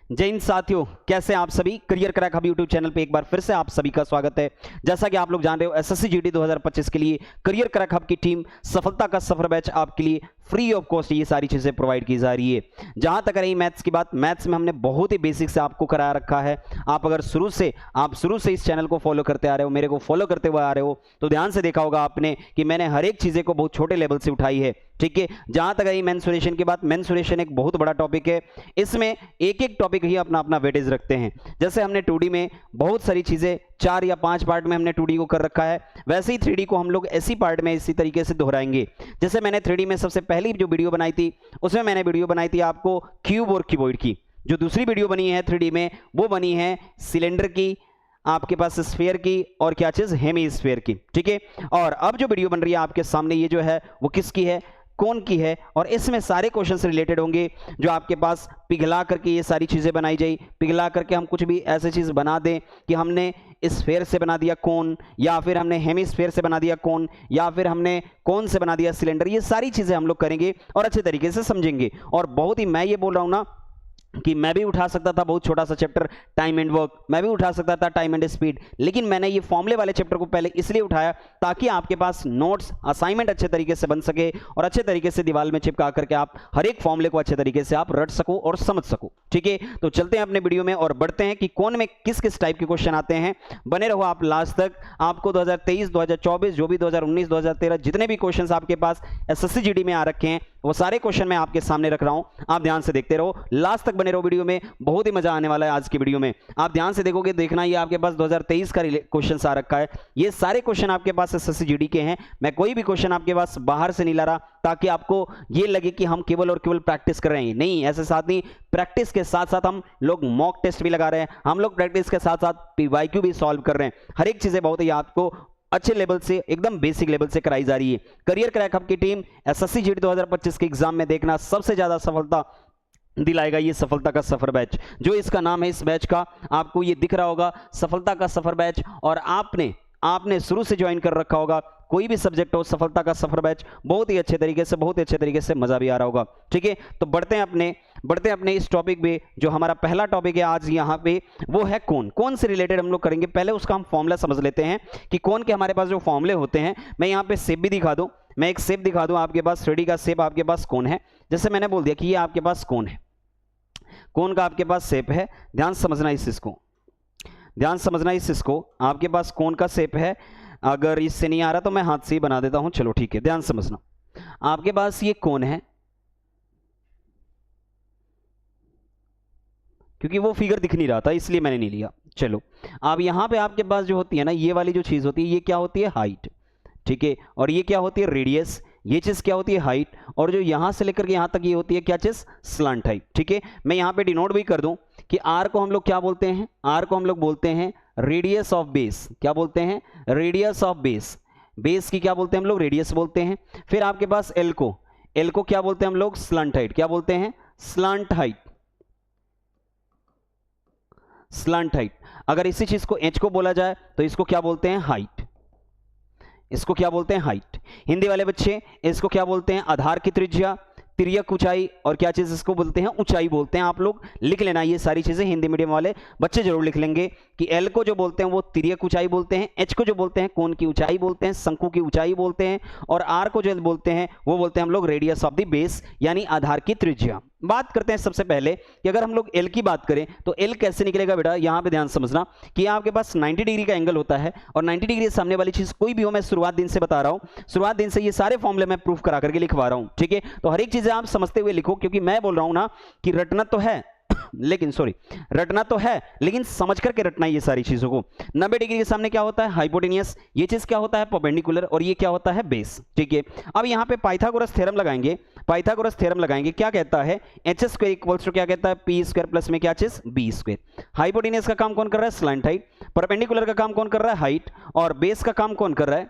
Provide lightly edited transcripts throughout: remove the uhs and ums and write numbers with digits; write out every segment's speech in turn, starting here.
जय हिंद साथियों, कैसे आप सभी। Career crack hub YouTube channel पे एक बार फिर से आप सभी का स्वागत है। जैसा कि आप लोग जान रहे हो, एसएससी जीडी 2025 के लिए करियर क्रैक हब की टीम सफलता का सफर बैच आपके लिए फ्री ऑफ कॉस्ट ये सारी चीजें प्रोवाइड की जा रही है। जहां तक रही मैथ्स की बात, मैथ्स में हमने बहुत ही बेसिक से आपको करा रखा है। आप अगर शुरू से इस चैनल को फॉलो करते आ रहे हो, मेरे को फॉलो करते हुए आ रहे हो, तो ध्यान से देखा होगा आपने कि मैंने हर एक चीजें को बहुत छोटे लेवल से उठाई है। ठीक है, जहां तक रही मेंसुरेशन की बात, मेंसुरेशन एक बहुत बड़ा टॉपिक है। इसमें एक एक टॉपिक ही अपना अपना वेटेज रखते हैं। जैसे हमने 2D में बहुत सारी चीजें 4 या 5 पार्ट में हमने 2D को कर रखा है, वैसे ही 3D को हम लोग ऐसी पार्ट में इसी तरीके से दोहराएंगे। जैसे मैंने 3D में सबसे पहली जो वीडियो बनाई थी, उसमें मैंने वीडियो बनाई थी आपको क्यूब और क्यूबॉइड की। जो दूसरी वीडियो बनी है 3D में, वो बनी है सिलेंडर की, आपके पास स्फीयर की, और क्या चीज, हेमी स्फीयर की। ठीक है, और अब जो वीडियो बन रही है आपके सामने, ये जो है वो किसकी है, कौन की है। और इसमें सारे क्वेश्चन से रिलेटेड होंगे जो आपके पास पिघला करके ये सारी चीजें बनाई जाए। पिघला करके हम कुछ भी ऐसी चीज बना दें कि हमने स्फीयर से बना दिया कोन, या फिर हमने हेमिस्फीयर से बना दिया कोन, या फिर हमने कोन से बना दिया सिलेंडर। ये सारी चीजें हम लोग करेंगे और अच्छे तरीके से समझेंगे। और बहुत ही, मैं ये बोल रहा हूं ना कि मैं भी उठा सकता था बहुत छोटा सा चैप्टर टाइम एंड वर्क, मैं भी उठा सकता था टाइम एंड स्पीड, लेकिन मैंने ये फॉर्मूले वाले चैप्टर को पहले इसलिए उठाया ताकि आपके पास नोट्स, असाइनमेंट अच्छे तरीके से बन सके और अच्छे तरीके से दीवार में चिपका करके आप हर एक फॉर्मूले को अच्छे तरीके से आप रट सको और समझ सको। ठीक है, तो चलते हैं अपने वीडियो में और बढ़ते हैं कि कौन में किस किस टाइप के क्वेश्चन आते हैं। बने रहो आप लास्ट तक। आपको 2023, 2024, जो भी 2019, 2013 जितने भी क्वेश्चन आपके पास एसएससी जीडी में आ रखे हैं, वो सारे क्वेश्चन मैं आपके सामने रख रहा हूं। आप ध्यान से देखते रहो, लास्ट तक बने रहो वीडियो में, बहुत ही मजा आने वाला है आज की वीडियो में। आप ध्यान से देखोगे, देखना ये आपके पास 2023 का क्वेश्चन आ रखा है। ये सारे क्वेश्चन आपके पास एसएससी जीडी के हैं। मैं कोई भी क्वेश्चन आपके पास बाहर से नहीं ला रहा ताकि आपको ये लगे कि हम केवल और केवल प्रैक्टिस कर रहे हैं। नहीं, ऐसे साथ नहीं, प्रैक्टिस के साथ साथ हम लोग मॉक टेस्ट भी लगा रहे हैं, हम लोग प्रैक्टिस के साथ साथ पीवाईक्यू भी सॉल्व कर रहे हैं। हर एक चीजें बहुत ही आपको अच्छे लेवल से, एकदम बेसिक लेवल से कराई जा रही है। करियर क्रैक हब की टीम एसएससी जीडी 2025 के एग्जाम में देखना सबसे ज्यादा सफलता दिलाएगा ये सफलता का सफर बैच। जो इसका नाम है, इस बैच का आपको ये दिख रहा होगा, सफलता का सफर बैच। और आपने शुरू से ज्वाइन कर रखा होगा, कोई भी सब्जेक्ट हो, सफलता का सफर बैच बहुत ही अच्छे तरीके से मजा भी आ रहा होगा। ठीक है, तो बढ़ते हैं अपने इस टॉपिक पे। जो हमारा पहला टॉपिक है आज यहाँ पे, वो है कौन से रिलेटेड हम लोग करेंगे। पहले उसका हम फॉर्मूला समझ लेते हैं कि कौन के हमारे पास जो फॉर्मूले होते हैं। मैं यहाँ पे शेप भी दिखा दूं, मैं एक शेप दिखा दूं आपके पास, 3D का शेप आपके पास कौन है। जैसे मैंने बोल दिया कि ये आपके पास कौन है, कौन का आपके पास शेप है। ध्यान समझना इस इसको आपके पास कौन का शेप है। अगर इससे नहीं आ रहा तो मैं हाथ से ही बना देता हूं। चलो ठीक है, ध्यान समझना। आपके पास ये कौन है, क्योंकि वो फिगर दिख नहीं रहा था इसलिए मैंने नहीं लिया। चलो, अब यहां पे आपके पास जो होती है ना, ये वाली जो चीज होती है, ये क्या होती है, हाइट। ठीक है, और ये क्या होती है, रेडियस। ये चीज क्या होती है, हाइट। और जो यहां से लेकर के यहां तक ये होती है क्या चीज, स्लांट हाइट। ठीक है, मैं यहां पे डिनोट भी कर दूं कि आर को हम लोग क्या बोलते हैं, आर को हम लोग बोलते हैं रेडियस ऑफ बेस। क्या बोलते हैं, रेडियस ऑफ बेस। बेस की क्या बोलते हैं हम लोग, रेडियस बोलते हैं। फिर आपके पास एल को क्या बोलते हैं हम लोग, स्लांट हाइट। क्या बोलते हैं, स्लांट हाइट। Slant height. अगर इसी चीज को एच को बोला जाए तो इसको क्या बोलते हैं, हाइट। इसको क्या बोलते हैं, हाइट। हिंदी वाले बच्चे इसको क्या बोलते हैं, आधार की त्रिज्या, तिर्यक ऊंचाई, और क्या चीज इसको बोलते हैं, ऊंचाई बोलते हैं। आप लोग लिख लेना ये सारी चीजें, हिंदी मीडियम वाले बच्चे जरूर लिख लेंगे कि एल को जो बोलते हैं वो तिर्यक ऊंचाई बोलते हैं, एच को जो बोलते हैं कोन की ऊंचाई बोलते हैं, शंकु की ऊंचाई बोलते हैं, और आर को जो बोलते हैं वो बोलते हैं हम लोग रेडियस ऑफ द बेस, यानी आधार की त्रिज्या। बात करते हैं सबसे पहले कि अगर हम लोग एल की बात करें तो एल कैसे निकलेगा बेटा। यहां पे ध्यान समझना कि आपके पास 90 डिग्री का एंगल होता है, और 90 डिग्री सामने वाली चीज कोई भी हो, मैं शुरुआत दिन से बता रहा हूं, शुरुआत दिन से ये सारे फॉर्मूले मैं प्रूफ करा करके लिखवा रहा हूं। ठीक है, तो हर एक चीजें आप समझते हुए लिखो, क्योंकि मैं बोल रहा हूं ना कि रटना तो है लेकिन समझ करके रटना ये सारी चीजों को। 90 डिग्री के सामने क्या होता है, हाइपोटेनियस। ये चीज क्या होता है, परपेंडिकुलर। और ये क्या होता है, बेस। ठीक है, अब यहां पे पाइथागोरस थ्योरम लगाएंगे। क्या कहता है, एच स्क्वायर इक्वल्स टू क्या कहता है, पी स्क्वायर प्लस में क्या चीज, बी स्क्वायर। हाइपोटेनियस का काम कौन कर रहा है, स्लांट हाइट। परपेंडिकुलर का काम कौन कर रहा है, हाइट। और बेस का काम कौन कर रहा है,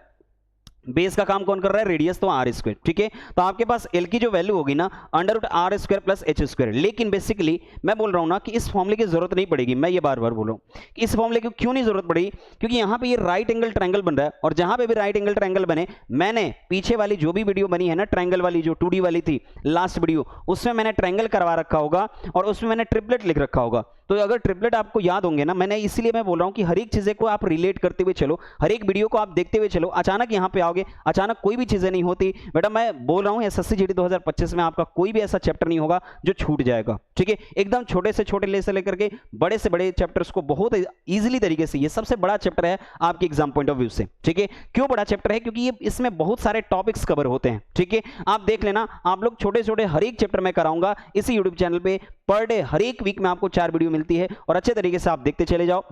बेस का काम कौन कर रहा है, रेडियस, तो आर स्क्वायर, ठीक है। तो आपके पास एल की जो वैल्यू होगी ना under root r square plus h square. लेकिन बेसिकली मैं बोल रहा हूं ना कि इस फॉर्मूले की जरूरत नहीं पड़ेगी, मैं ये बार बार बोल रहा हूं कि इस फॉर्मूले की क्यों नहीं जरूरत पड़ेगी, क्योंकि यहां पे ये राइट एंगल ट्रायंगल बन रहा है, और जहां पे भी राइट एंगल ट्रायंगल बने, मैंने पीछे वाली जो भी वीडियो बनी है ना ट्रायंगल वाली, जो 2D वाली थी लास्ट वीडियो, उसमें मैंने ट्रायंगल करवा रखा होगा और उसमें मैंने ट्रिपलेट लिख रखा होगा। तो अगर ट्रिपलेट आपको याद होंगे ना, मैंने इसीलिए मैं बोल रहा हूं कि हर एक चीजें को आप रिलेट करते हुए चलो, हर एक वीडियो को आप देखते हुए चलो। अचानक यहां पे आओगे, अचानक कोई भी चीजें नहीं होती बेटा। मैं बोल रहा हूं एसएससी जीडी 2025 में आपका कोई भी ऐसा चैप्टर नहीं होगा जो छूट जाएगा, ठीक है। एकदम छोटे से छोटे ले से लेकर के बड़े से बड़े चैप्टर्स को बहुत इजीली तरीके से, ये सबसे बड़ा चैप्टर है आपके एग्जाम पॉइंट ऑफ व्यू से, ठीक है। क्यों बड़ा चैप्टर है, क्योंकि ये इसमें बहुत सारे टॉपिक्स कवर होते हैं, ठीक है। आप देख लेना, आप लोग छोटे छोटे हर एक चैप्टर में कराऊंगा इसी यूट्यूब चैनल पे। पर डे हर एक वीक में आपको 4 वीडियो मिलती है और अच्छे तरीके से आप देखते चले जाओ।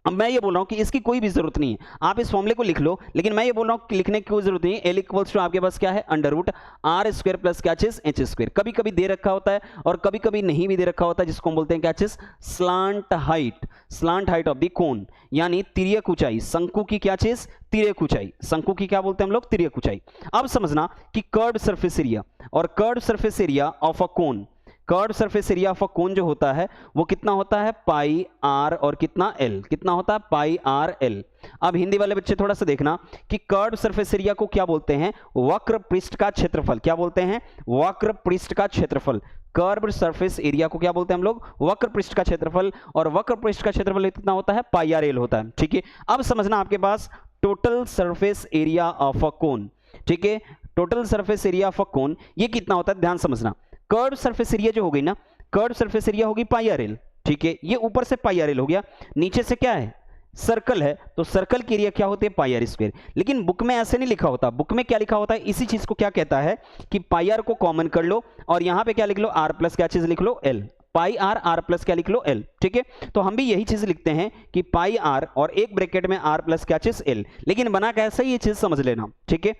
अब मैं ये बोल रहा हूं कि इसकी कोई भी जरूरत नहीं है, आप इस फॉर्मूले को लिख लो, लेकिन मैं ये बोल रहा हूं कि लिखने की कोई जरूरत नहीं है। एल इक्वल्स टू आपके पास क्या है, under root r square plus क्या चीज, एच स्क्वायर। कभी कभी दे रखा होता है और कभी कभी नहीं भी दे रखा होता है, जिसको हम बोलते हैं क्या चीज, slant height, slant height of the कोन, यानी तिर्यक ऊंचाई, शंकु की क्या चीज, तिर्यक ऊंचाई। शंकु की क्या बोलते हैं हम लोग, तिर्यक ऊंचाई। अब समझना कि कर्व्ड सरफेस एरिया और curved surface area of a cone, curve surface area of a cone जो होता है वो कितना होता है, पाई आर और कितना एल, कितना होता है, पाई आर एल। अब हिंदी वाले बच्चे थोड़ा सा देखना कि कर्व सरफेस एरिया को क्या बोलते हैं, वक्र पृष्ठ का क्षेत्रफल। क्या बोलते हैं, वक्र पृष्ठ का क्षेत्रफल। कर्व सरफेस एरिया को क्या बोलते हैं हम लोग, वक्र पृष्ठ का क्षेत्रफल, और वक्र पृष्ठ का क्षेत्रफल कितना होता है, पाई आर एल होता है, ठीक है। अब समझना आपके पास total surface area of a cone, ठीक है। Total surface area of a cone ये कितना होता है, ध्यान समझना। कर्व सरफेस एरिया जो होगी ना, कर्व सरफेस एरिया होगी पाई आर एल, ठीक है। ये ऊपर से पाई आर एल हो गया, नीचे से क्या है, सर्कल है, तो सर्कल की एरिया क्या होती है, पाई आर स्क्वायर। लेकिन बुक में ऐसे नहीं लिखा होता, बुक में क्या लिखा होता है, इसी चीज को क्या कहता है कि पाई आर को कॉमन कर लो और यहां पे क्या लिख लो, आर प्लस क्या चीज लिख लो, L. Pi are, are plus क्या लिख लो, एल, ठीक है। तो हम भी यही चीज लिखते हैं कि पाई आर और एक ब्रैकेट में आर प्लस क्या चीज, एल। लेकिन बना कैसे, ये चीज समझ लेना, ठीक है।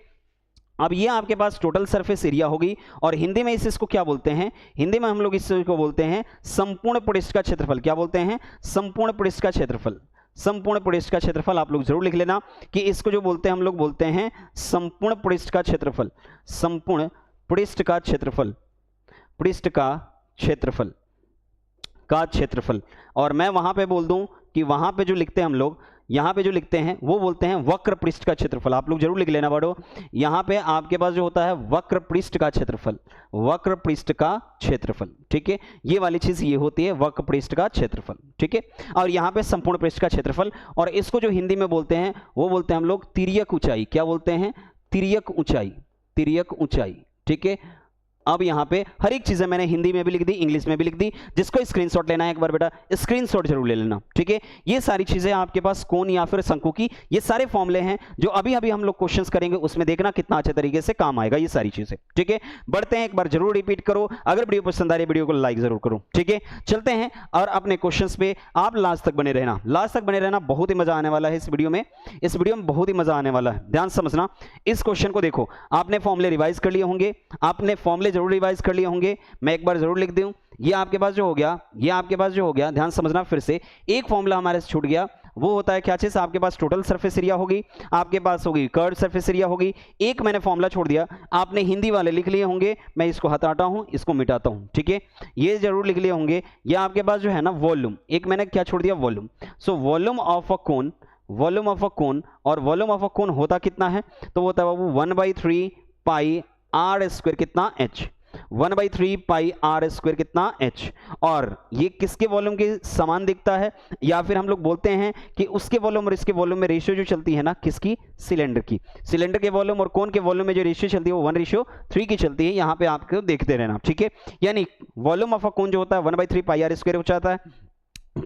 अब ये आपके पास टोटल सरफेस एरिया होगी और हिंदी में इसको क्या बोलते हैं, हिंदी में हम लोग इसको बोलते हैं संपूर्ण पृष्ठ का क्षेत्रफल। क्या बोलते हैं, संपूर्ण पृष्ठ का क्षेत्रफल। संपूर्ण पृष्ठ का क्षेत्रफल आप लोग जरूर लिख लेना कि इसको जो बोलते हैं हम लोग बोलते हैं संपूर्ण पृष्ठ का क्षेत्रफल, संपूर्ण पृष्ठ का क्षेत्रफल, पृष्ठ का क्षेत्रफल का क्षेत्रफल। और मैं वहां पे बोल दूं कि वहां पे जो लिखते हैं हम लोग, यहां पे जो लिखते हैं वो बोलते हैं वक्र पृष्ठ का क्षेत्रफल। आप लोग जरूर लिख लेना बड़ो, यहां पे आपके पास जो होता है वक्र पृष्ठ का क्षेत्रफल, वक्र पृष्ठ का क्षेत्रफल, ठीक है। ये वाली चीज ये होती है वक्र पृष्ठ का क्षेत्रफल, ठीक है। और यहां पे संपूर्ण पृष्ठ का क्षेत्रफल, और इसको जो हिंदी में बोलते हैं वो बोलते हैं हम लोग तिर्यक ऊंचाई। क्या बोलते हैं, तिर्यक ऊंचाई, तिर्यक ऊंचाई, ठीक है। अब यहां पे हर एक चीजें मैंने हिंदी में भी लिख दी, इंग्लिश में भी लिख दी। जिसको स्क्रीनशॉट लेना है एक बार बेटा स्क्रीनशॉट जरूर ले लेना, ठीक है। ये सारी चीजें आपके पास कोन या फिर शंकु की, ये सारे फॉर्मूले हैं जो अभी अभी हम लोग क्वेश्चंस करेंगे, उसमें देखना कितना अच्छे तरीके से काम आएगा ये सारी चीजें, ठीक है। बढ़ते हैं, एक बार जरूर रिपीट करो, अगर वीडियो पसंद आ रही है वीडियो को लाइक जरूर करो, ठीक है। चलते हैं और अपने क्वेश्चंस पे आप लास्ट तक बने रहना, लास्ट तक बने रहना, बहुत ही मजा आने वाला है इस वीडियो में, इस वीडियो में बहुत ही मजा आने वाला है। ध्यान समझना, इस क्वेश्चन को देखो, आपने फॉर्मूले रिवाइज कर लिए होंगे, आपने फॉर्मूले जरूर रिवाइज कर लिए होंगे, मैं एक बार जरूर लिख दूं। ये आपके पास जो हो गया, ये आपके पास जो हो गया, ध्यान समझना, फिर से एक फॉर्मूला हमारे से छूट गया, वो होता है क्या चीज, आपके पास टोटल सरफेस एरिया होगी, आपके पास होगी कर्व सरफेस एरिया होगी, एक मैंने फॉर्मूला छोड़ दिया, आपने हिंदी वाले लिख लिए होंगे, मैं इसको हटाता हूं, इसको मिटाता हूं, ठीक है। ये जरूर लिख लिए होंगे, ये आपके पास जो है ना वॉल्यूम, एक मैंने क्या छोड़ दिया, volume. So volume of a cone, volume of a cone, और वॉल्यूम ऑफ अ कोन होता कितना है, तो वो होता है बाबू 1/3 पाई आर स्क्वायर कितना, एच, 1/3 पाई आर स्क्वायर कितना, एच। और ये किसके वॉल्यूम के समान दिखता है, या फिर हम लोग बोलते हैं कि उसके वॉल्यूम और इसके वॉल्यूम में रेशियो जो चलती है ना, किसकी, सिलेंडर की, सिलेंडर के वॉल्यूम और कोन के वॉल्यूम में जो रेशियो चलती है वो 1:3 की चलती है। यहाँ पे आपको देखते रहना, ठीक है। यानी वॉल्यूम ऑफ अ कोन जो होता है 1/3 पाई आर स्क्वायर हो जाता है,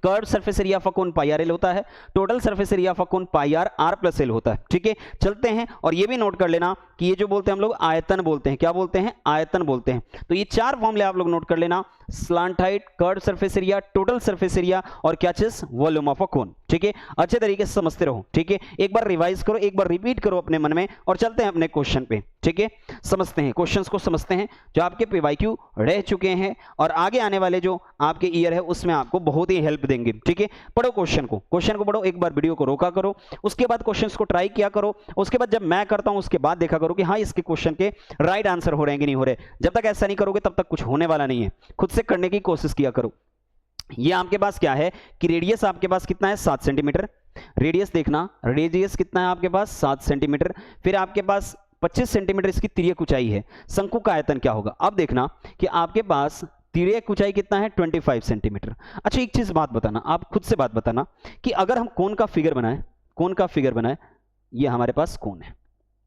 curve surface area of a cone pi r l होता है, total surface area of a cone pi are, are plus l होता है, ठीक है। चलते हैं, और ये भी नोट कर लेना कि ये जो बोलते हैं हम लोग आयतन बोलते हैं, क्या बोलते हैं, आयतन बोलते हैं। तो ये 4 फॉर्मूले आप लोग नोट कर लेना, slant height, curve surface area, total surface area और क्या चीज, वॉल्यूम ऑफ अ कोन। ठीक है, अच्छे तरीके से समझते रहो। ठीक है, एक बार रिवाइज करो, एक बार रिपीट करो अपने मन में और चलते हैं अपने क्वेश्चन पे। ठीक है, समझते हैं क्वेश्चंस को, समझते हैं जो आपके पीवाईक्यू रह चुके हैं और आगे आने वाले जो आपके ईयर है उसमें आपको बहुत ही हेल्प देंगे। ठीक है, पढ़ो क्वेश्चन को पढ़ो, एक बार वीडियो को रोका करो, उसके बाद क्वेश्चंस को ट्राई किया करो, उसके बाद जब मैं करता हूं उसके बाद देखा करो कि हाँ इसके क्वेश्चन के राइट आंसर हो रहे हैं कि नहीं हो रहे। जब तक ऐसा नहीं करोगे तब तक कुछ होने वाला नहीं है, खुद से करने की कोशिश किया करो। ये आपके पास क्या है कि रेडियस आपके पास कितना है, 7 सेंटीमीटर। रेडियस देखना, रेडियस कितना है आपके पास, 7 सेंटीमीटर। फिर आपके पास 25 सेंटीमीटर इसकी तिर्यक ऊंचाई है। शंकु का आयतन क्या होगा, अब देखना कि आपके पास तिर्यक ऊंचाई कितना है, 25 सेंटीमीटर। अच्छा एक चीज बात बताना, आप खुद से बात बताना कि अगर हम कोन का फिगर बनाए, ये हमारे पास कोन है।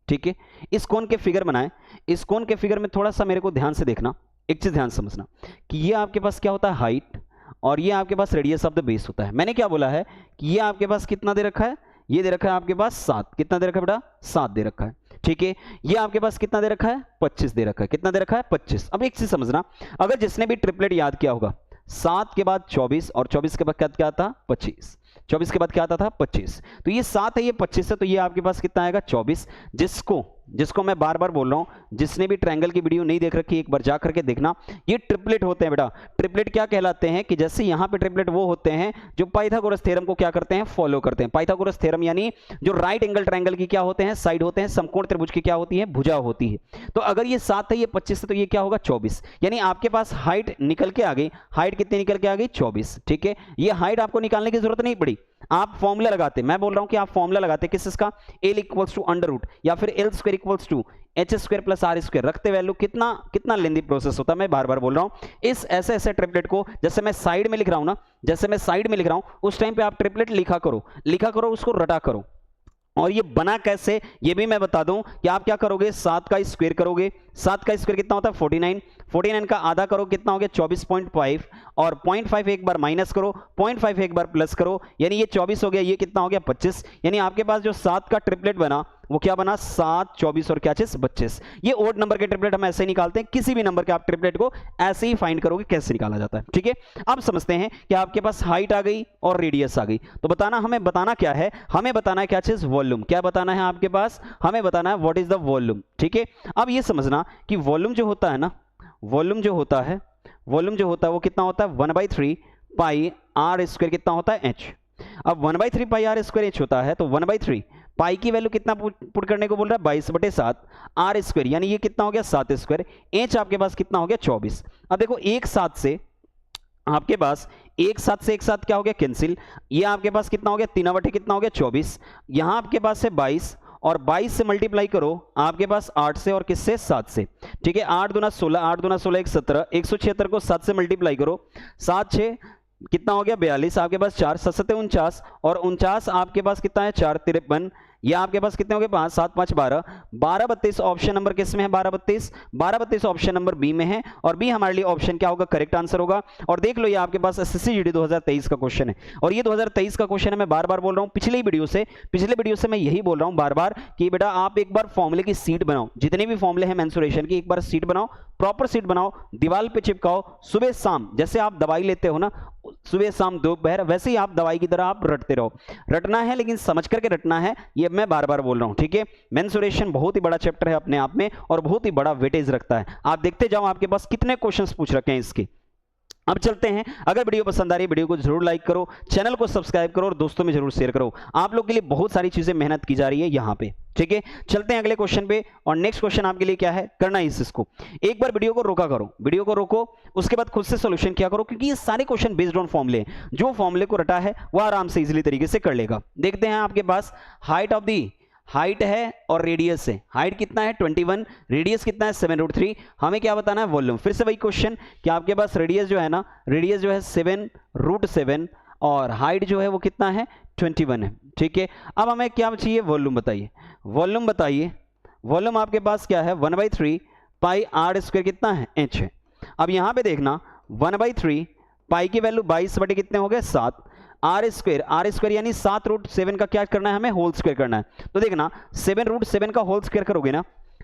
ठीक है, इस कोन के फिगर बनाए, इस कोन के फिगर में थोड़ा सा मेरे को ध्यान से देखना, एक चीज ध्यान समझना कि ये आपके पास क्या होता है, हाइट, और ये आपके पास रेडियस ऑफ द बेस होता है। मैंने क्या बोला है कि ये आपके पास कितना दे रखा है, ये दे रखा है आपके पास 7। कितना दे रखा है बेटा, 7 दे रखा है। ठीक है, ये आपके पास कितना दे रखा है, 25 दे रखा है। कितना दे रखा है, 25। अब एक चीज समझना, अगर जिसने भी ट्रिपलेट याद किया होगा, 7 के बाद 24 और 24 के बाद क्या था, 25। 24 के बाद क्या आता था, 25। तो ये 7 है, ये 25 है, तो ये आपके पास कितना आएगा, 24। जिसको मैं बार बार बोल रहा हूं, जिसने भी ट्रायंगल की वीडियो नहीं देख रखी एक बार जा करके देखना। ये ट्रिपलेट होते हैं बेटा। ट्रिपलेट क्या कहलाते हैं कि जैसे यहां पे ट्रिपलेट वो होते हैं जो पाइथागोरस थ्योरम को क्या करते हैं, फॉलो करते हैं। पाइथागोरस थ्योरम यानी जो राइट एंगल ट्रायंगल की क्या होते हैं, साइड होते हैं, समकोण त्रिभुज की क्या होती है, भुजा होती है। तो अगर ये 7 है, ये 25 है, तो ये क्या होगा, 24। यानी आपके पास हाइट निकल के आ गई। हाइट कितनी निकल के आ गई, 24। ठीक है, ये हाइट आपको निकालने की जरूरत नहीं पड़ी, आप फॉर्मूला लगाते, मैं बोल रहा हूं कि आप फॉर्मूला लगाते किस इसका, L equals to under root या फिर L square equals to h square plus r square रखते वैल्यू। कितना लेंदी प्रोसेस होता है, मैं बार बार बोल रहा हूं। इस ऐसे ट्रिपलेट को जैसे मैं साइड में लिख रहा हूं ना, जैसे मैं साइड में लिख रहा हूं उस टाइम पे आप ट्रिपलेट लिखा करो, उसको रटा करो। और ये बना कैसे ये भी मैं बता दूं कि आप क्या करोगे, 7 का स्क्वायर करोगे। 7 का स्क्वायर कितना होता है, 49। 49 का आधा करो, कितना हो गया, 24.5। और 0.5 एक बार माइनस करो, 0.5 एक बार प्लस करो, यानी ये 24 हो गया, ये कितना हो गया, 25। यानी आपके पास जो 7 का ट्रिपलेट बना वो क्या बना, 7, 24 और क्या चीज, 25। ये ओड नंबर के ट्रिपलेट हम ऐसे निकालते हैं, किसी भी नंबर के आप ट्रिपलेट को ऐसे ही फाइंड करोगे कैसे निकाला जाता है। ठीक है, अब समझते हैं कि आपके पास हाइट आ गई और रेडियस आ गई, तो हमें बताना क्या है, हमें बताना है क्या चीज, वॉल्यूम। क्या बताना है आपके पास, हमें बताना है व्हाट इज द वॉल्यूम। ठीक है, अब ये समझना कि वॉल्यूम जो होता है ना, वॉल्यूम जो होता है वो कितना होता है, 1/3 पाई आर स्क्वायर कितना होता है, एच। अब 1/3 पाई आर स्क्वायर एच होता है, तो 1/3 पाई की वैल्यू कितना पुट करने को बोल रहा है, 22/7 आर स्क्वायर, यानी ये कितना हो गया, 7 स्क्वायर। एच आपके पास कितना हो गया, 24। अब देखो एक साथ से आपके पास एक साथ क्या हो गया, कैंसिल। ये आपके पास कितना हो गया, 3/, कितना हो गया, 24। यहां आपके पास है 22 और 22 से मल्टीप्लाई करो आपके पास 8 से और किससे, 7 से। ठीक है, 8 दूना 16, 8 दूना 16 117, 176 को 7 से मल्टीप्लाई करो, 7 6 कितना हो गया, 42। आपके पास 4 7 7 49 और 49 आपके पास कितना है, 4 53। ये आपके पास कितने हो गए, 5 7 5 12 12 32 ऑप्शन नंबर किस में है, 12 32 ऑप्शन नंबर बी में है। और बी हमारे लिए ऑप्शन क्या होगा, करेक्ट आंसर होगा। और देख लो ये आपके पास एसएससी जीडी 2023 का क्वेश्चन है, और ये 2023 का क्वेश्चन है। मैं बार बार बोल रहा हूं, पिछले वीडियो से मैं यही बोल रहा हूं बार बार कि बेटा आप एक बार फॉर्मूले की सीट बनाओ, जितने भी फॉर्मूले हैं मेंसुरेशन की, एक बार सीट बनाओ, प्रॉपर सीट बनाओ, दीवार पे चिपकाओ, सुबह शाम जैसे आप दवाई लेते हो ना, सुबह शाम दोपहर, वैसे ही आप दवाई की तरह आप रटते रहो। रटना है लेकिन समझ करके रटना है, ये मैं बार बार बोल रहा हूं। ठीक है, मेंसुरेशन बहुत ही बड़ा चैप्टर है अपने आप में और बहुत ही बड़ा वेटेज रखता है। आप देखते जाओ आपके पास कितने क्वेश्चंस पूछ रखे हैं इसके। अब चलते हैं, अगर वीडियो पसंद आ रही है वीडियो को जरूर लाइक करो, चैनल को सब्सक्राइब करो और दोस्तों में जरूर शेयर करो। आप लोग के लिए बहुत सारी चीजें मेहनत की जा रही है यहाँ पे। ठीक है, चलते हैं अगले क्वेश्चन पे। और नेक्स्ट क्वेश्चन आपके लिए क्या है, करना है इसको एक बार वीडियो को रोका करो, वीडियो को रोको, उसके बाद खुद से सॉल्यूशन किया करो, क्योंकि ये सारे क्वेश्चन बेस्ड ऑन फॉर्मूले, जो फॉर्मूले को रटा है वो आराम से इजीली तरीके से कर लेगा। देखते हैं आपके पास हाइट है और रेडियस है। हाइट कितना है 21, रेडियस कितना है 7√3। हमें क्या बताना है, वॉल्यूम। फिर से वही क्वेश्चन कि आपके पास रेडियस जो है ना, रेडियस जो है 7√7 और हाइट जो है वो कितना है 21 है। ठीक है, अब हमें क्या चाहिए, वॉल्यूम बताइए। वॉल्यूम आपके पास क्या है, 1/3 पाई आर स्क्वायर कितना है, एच है। अब यहां पे देखना 1/3 पाई की वैल्यू 22 कितने हो गए, 7। आर स्क्वायर यानी 7√7 का क्या करना है, हमें होल स्क्वायर करना है। तो देखना 7√7 का होल स्क्वायर करोगे ना,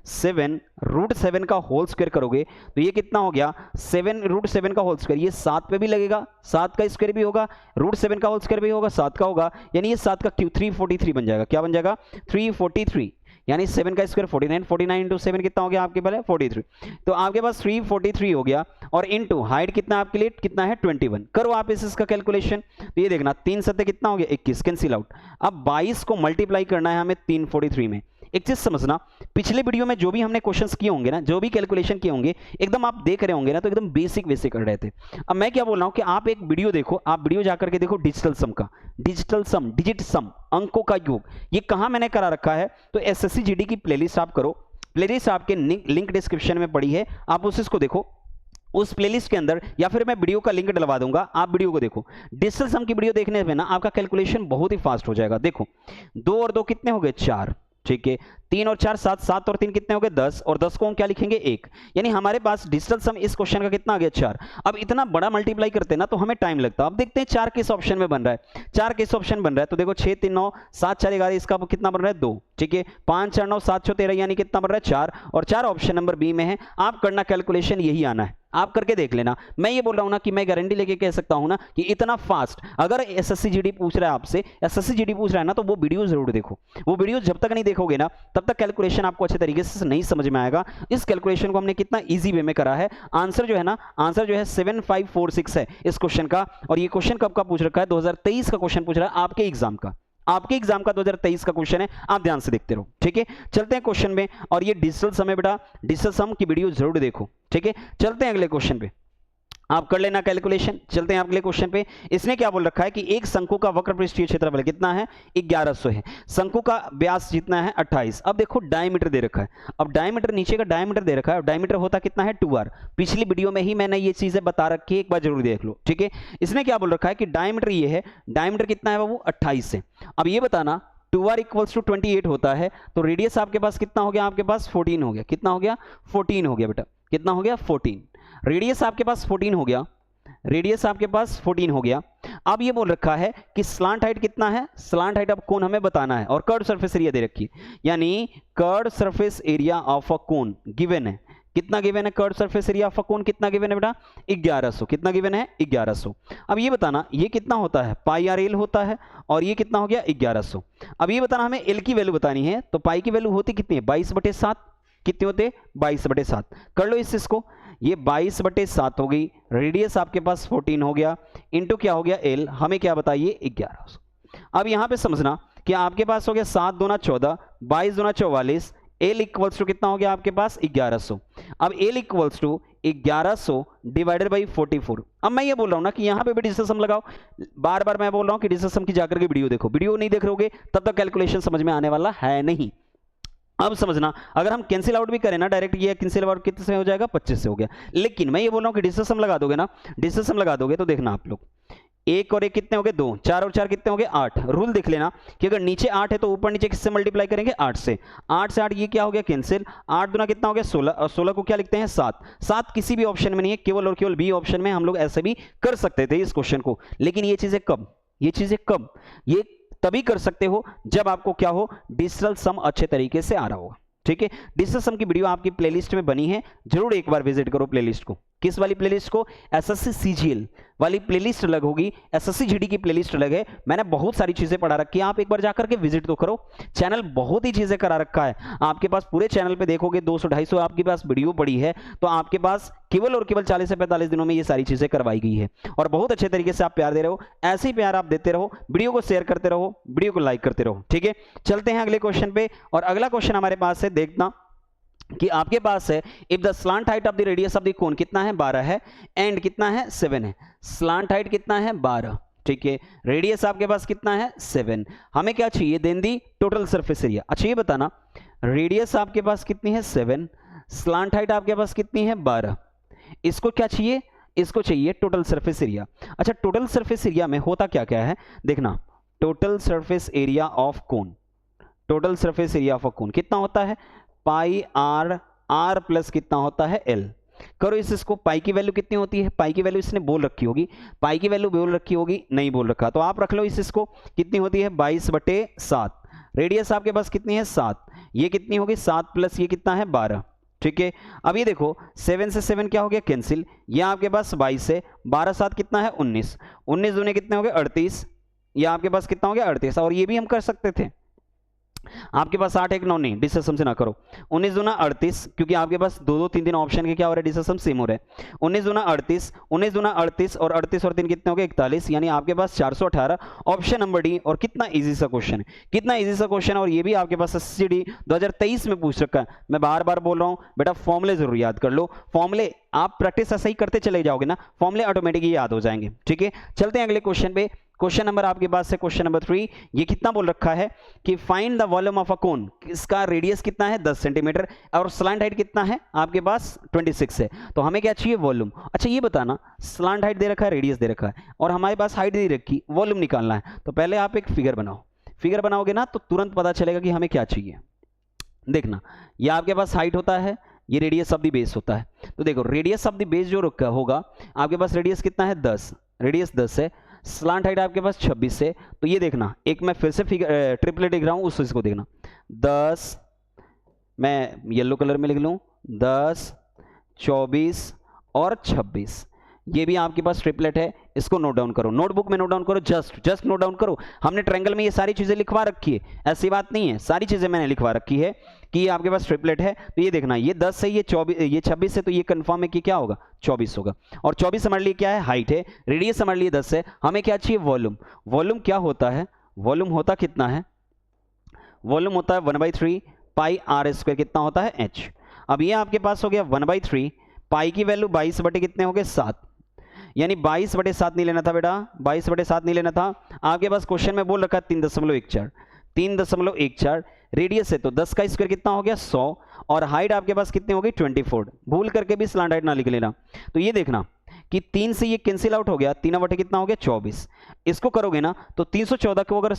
7 का होल स्क्वायर करोगे तो ये कितना हो गया, 7 का होल स्क्वायर, ये 7 पे भी लगेगा, 7 का स्क्वायर भी होगा, √7 का होल स्क्वायर भी होगा, 7 का होगा, यानी ये 7 का क्यूब 343 बन जाएगा। क्या बन जाएगा, 343, यानी 7 का स्क्वायर 49, 49 इंटू 7 कितना हो गया आपके पास, 43। तो आपके पास 343 हो गया, और इंटू हाइट कितना आपके लिए कितना है, 21। करो आप इसका कैलकुलेशन, तो ये देखना 3 7 कितना हो गया, 21, कैंसिल आउट। अब 22 को मल्टीप्लाई करना है हमें 343 में। एक चीज समझना, पिछले वीडियो में जो भी हमने क्वेश्चंस किए होंगे ना, जो भी कैलकुलेशन किए होंगे, एकदम आप देख रहे होंगे ना, तो एकदम बेसिक कर रहे थे। अब मैं क्या बोल रहा हूं कि आप एक वीडियो देखो, आप वीडियो जाकर के देखो डिजिटल सम का, डिजिटल सम, डिजिट सम, अंकों का योग, ये कहां मैंने करा रखा है, तो एसएससी जीडी की प्लेलिस्ट आप करो, प्लेलिस्ट आपके लिंक डिस्क्रिप्शन में पड़ी है, आप उसको देखो, उस प्लेलिस्ट के अंदर, या फिर मैं वीडियो का लिंक डलवा दूंगा, आप वीडियो को देखो। डिजिटल सम की वीडियो देखने में ना आपका कैलकुलेशन बहुत ही फास्ट हो जाएगा। देखो 2 और 2 कितने हो गए, 4, ठीक है, 3 और 4 7, 7 और 3 कितने हो गए, 10, और 10 को हम क्या लिखेंगे, 1, यानी हमारे पास डिजिटल सम इस क्वेश्चन का कितना आ गया, 4। अब इतना बड़ा मल्टीप्लाई करते हैं ना तो हमें टाइम लगता है। अब देखते हैं 4 किस ऑप्शन में बन रहा है, 4 किस ऑप्शन बन रहा है, तो देखो 6 3 9 7 4 11, इसका कितना बन रहा है, 2, ठीक है, 5 4 9 7 6 13, यानी कितना बन रहा है, 4, और 4 ऑप्शन नंबर बी में है। आप करना कैलकुलेशन यही आना है, आप करके देख लेना। मैं ये बोल रहा हूं ना कि मैं गारंटी लेके कह सकता हूं ना कि इतना फास्ट, अगर एसएससी जीडी पूछ रहा है आपसे, एसएससी जीडी पूछ रहा है ना, तो वो वीडियो जरूर देखो। वो वीडियो जब तक नहीं देखोगे ना, तब तक कैलकुलेशन आपको अच्छे तरीके से नहीं समझ में आएगा। इस कैलकुलेशन को हमने कितना इजी वे में करा है। आंसर जो है ना, आंसर जो है 7546 है इस क्वेश्चन का, और ये क्वेश्चन कब का पूछ रखा है, 2023 का क्वेश्चन पूछ रहा है, आपके एग्जाम का, आपके एग्जाम का 2023 का क्वेश्चन है। आप ध्यान से देखते रहो, ठीक है। चलते हैं क्वेश्चन में, और ये डिजिटल सम है बेटा, डिजिटल सम की वीडियो जरूर देखो, ठीक है। चलते हैं अगले क्वेश्चन पे, आप कर लेना कैलकुलेशन। चलते हैं अगले क्वेश्चन पे। इसने क्या बोल रखा है कि एक शंकु का वक्र पृष्ठीय क्षेत्रफल कितना है, 1100 है, शंकु का व्यास जितना है 28। अब देखो डायमीटर दे रखा है, अब डायमीटर, नीचे का डायमीटर दे रखा है, डायमीटर होता कितना है, 2r। पिछली वीडियो में ही मैंने ये चीजें बता रखी है, एक बार जरूर देख लो, ठीक है। इसने क्या बोल रखा है कि डायमीटर ये है, डायमीटर कितना है वो 28 है। अब ये बताना 2r इक्वल्स टू 28 होता है, तो रेडियस आपके पास कितना हो गया, आपके पास 14 हो गया। कितना हो गया, 14 हो गया बेटा, कितना हो गया, 14। रेडियस आपके पास 14 हो गया, रेडियस आपके पास 14 हो गया। अब ये बोल रखा है कि स्लांट हाइट कितना है, स्लांट हाइट ऑफ कोन हमें बताना है, और कर्व सरफेस एरिया दे रखी है, यानी curve surface area of a cone given है। कितना गिवन है, curve surface area of a cone कितना गिवन है बेटा, 1100। कितना गिवन है, 1100। अब ये बताना ये कितना होता है, पाई आर एल होता है, और ये कितना हो गया, 1100। अब ये बताना हमें एल की वैल्यू बतानी है, तो पाई की वैल्यू होती कितनी है, 22/7। कितने होते, 22/7। कर लो इसको, ये 22/7 हो गई, रेडियस आपके पास 14 हो गया, इंटू क्या हो गया, एल, हमें क्या बताइए, 1100। अब यहां पे समझना कि आपके पास हो गया 7 दूना 14, 22 दूना 44, एल इक्वल्स टू कितना हो गया आपके पास, 1100। अब l equals to 1100 divided by 44। अब मैं ये बोल रहा हूं ना कि यहां पे भी डिजिटल सम लगाओ, बार बार मैं बोल रहा हूं कि डिजिटल सम की जाकर के वीडियो देखो, वीडियो नहीं देख रहोगे तब तक कैलकुलेशन समझ में आने वाला है नहीं। अब समझना, अगर हम कैंसिल आउट भी करें ना डायरेक्ट, ये कैंसिल आउट कितने से हो जाएगा, 25 से हो गया। लेकिन मैं ये बोल रहा हूं कि डिजिटल सम लगा दोगे ना, डिजिटल सम लगा दोगे तो देखना आप लोग, 1 और 1 कितने हो गए, 2, 4 और 4 कितने हो गए, 8। रूल देख लेना कि अगर नीचे 8 है तो ऊपर नीचे किससे मल्टीप्लाई करेंगे, 8 से। 8 से 8 ये क्या हो गया, कैंसिल। 8 दूना कितना हो गया, 16, और 16 को क्या लिखते हैं, 7। 7 किसी भी ऑप्शन में नहीं है, केवल और केवल बी ऑप्शन में। हम लोग ऐसे भी कर सकते थे इस क्वेश्चन को, लेकिन ये चीजें कब, ये चीजें कब, ये तभी कर सकते हो जब आपको क्या हो, डिजिटल सम अच्छे तरीके से आ रहा होगा, ठीक है। डिजिटल सम की वीडियो आपकी प्लेलिस्ट में बनी है, जरूर एक बार विजिट करो प्लेलिस्ट को। किस वाली प्लेलिस्ट को, एसएससी सीजीएल वाली प्लेलिस्ट अलग होगी, एसएससी जीडी की प्लेलिस्ट अलग है। मैंने बहुत सारी चीजें पढ़ा रखी है, आप एक बार जाकर के विजिट तो करो। चैनल बहुत ही चीजें करा रखा है आपके पास, पूरे चैनल पे देखोगे 200-250 आपके पास वीडियो पड़ी है, तो आपके पास केवल और केवल 40 से 45 दिनों में ये सारी चीजें करवाई गई है, और बहुत अच्छे तरीके से आप प्यार दे रहे हो। ऐसे ही प्यार आप देते रहो, वीडियो को शेयर करते रहो, वीडियो को लाइक करते रहो, ठीक है। चलते हैं अगले क्वेश्चन पे, और अगला क्वेश्चन हमारे पास है, देखना कि आपके पास है, if the slant height of the radius of the कोन कितना है, 12 है, एंड कितना है, 7 है। स्लांट हाइट कितना है, 12, ठीक है, रेडियस आपके पास कितना है, 7। हमें क्या चाहिए, then the total surface area. अच्छा ये बताना, रेडियस आपके पास कितनी है, 7, स्लांट हाइट आपके पास कितनी है, 12। इसको क्या चाहिए, इसको चाहिए टोटल सरफेस एरिया। अच्छा टोटल सरफेस एरिया में होता क्या क्या है, देखना, total surface area of cone, total surface area of a cone कितना होता है, पाई आर, आर प्लस कितना होता है, एल। करो इसको, पाई की वैल्यू कितनी होती है, पाई की वैल्यू इसने बोल रखी होगी, पाई की वैल्यू बोल रखी होगी, नहीं बोल रखा तो आप रख लो इसको, कितनी होती है, 22/7। रेडियस आपके पास कितनी है 7, ये कितनी होगी 7 प्लस ये कितना है 12, ठीक है। अब ये देखो 7 से 7 क्या हो गया कैंसिल, ये आपके पास 22 है, 12 7 कितना है 19, 19 दूने कितने हो गए 38, ये आपके पास कितना हो गया 38, और ये भी हम कर सकते थे, आपके पास 8 1 9 नहीं, डिस्कशन से ना करो, 19 दूना 38, क्योंकि आपके पास 2 2 3 3 ऑप्शन के क्या हो रहा है डिस्कशन सेम हो रहा है, 19 दूना 38, 19 दूना 38 और 38 और 3 कितने हो गए 41, यानी आपके पास 418, ऑप्शन नंबर डी। और कितना इजी सा क्वेश्चन है, कितना इजी सा क्वेश्चन है, और ये भी आपके पास SSCD 2023 में पूछ रखा है। मैं बार बार बोल रहा हूं बेटा फॉर्मूले जरूर याद कर लो, फॉर्मूले आप प्रैक्टिस ऐसा ही करते चले जाओगे ना, फॉर्मूले ऑटोमेटिकली याद हो जाएंगे, ठीक है। चलते हैं अगले क्वेश्चन पे, क्वेश्चन नंबर आपके पास है क्वेश्चन नंबर 3। ये कितना बोल रखा है कि find the volume of a cone, इसका रेडियस कितना है 10 सेंटीमीटर और स्लांट हाइट कितना है आपके पास 26 है, तो हमें क्या चाहिए वॉल्यूम। अच्छा ये बताना, स्लांट हाइट दे रखा है, रेडियस दे रखा है, और हमारे पास हाइट दे रखी, वॉल्यूम निकालना है, तो पहले आप एक फिगर बनाओ, फिगर बनाओगे ना तो तुरंत पता चलेगा कि हमें क्या चाहिए। देखना, ये आपके पास हाइट होता है, ये रेडियस ऑफ द बेस होता है, तो देखो रेडियस ऑफ द बेस जो होगा आपके पास रेडियस कितना है 10, रेडियस 10 है, स्लांट हाइट आपके पास 26 है, तो ये देखना, एक मैं फिर से फिगर ट्रिपलेट लिख रहा हूं, उस चीज को देखना, 10 मैं येलो कलर में लिख लूं, 10 24 और 26, ये भी आपके पास ट्रिपलेट है, इसको नोट डाउन करो, नोटबुक में नोट डाउन करो, जस्ट नोट डाउन करो। हमने ट्रायंगल में ये सारी चीजें लिखवा रखी है, ऐसी बात नहीं है, सारी चीजें मैंने लिखवा रखी है कि ये आपके पास ट्रिपलेट है। तो ये देखना, ये 10 है, ये 24, ये 26 है, तो ये कंफर्म है कि क्या होगा 24 होगा, और 24 हमारे लिए क्या है हाइट है, रेडियस हमारे लिए 10 है, हमें क्या चाहिए वॉल्यूम। वॉल्यूम क्या होता है, वॉल्यूम होता कितना है, वॉल्यूम होता है 1/3 पाई r स्क्वायर, कितना होता है h। अब ये आपके पास हो गया 1/3 पाई की वैल्यू 22 बटे कितने हो गए 7, यानी 22/7 नहीं लेना था बेटा, 22/7 नहीं लेना था, आपके पास क्वेश्चन में बोल रखा है 3.14, 3.14 रेडियस है, तो 10 का स्क्वायर कितना हो गया 100, और हाइट आपके पास कितनी हो गई 24, भूल करके भी स्लांट हाइट ना लिख लेना। तो ये देखना कि 3 से ये कैंसिल आउट हो गया, 3 बटे कितना हो गया 24, इसको करोगे ना तो 314 को अगर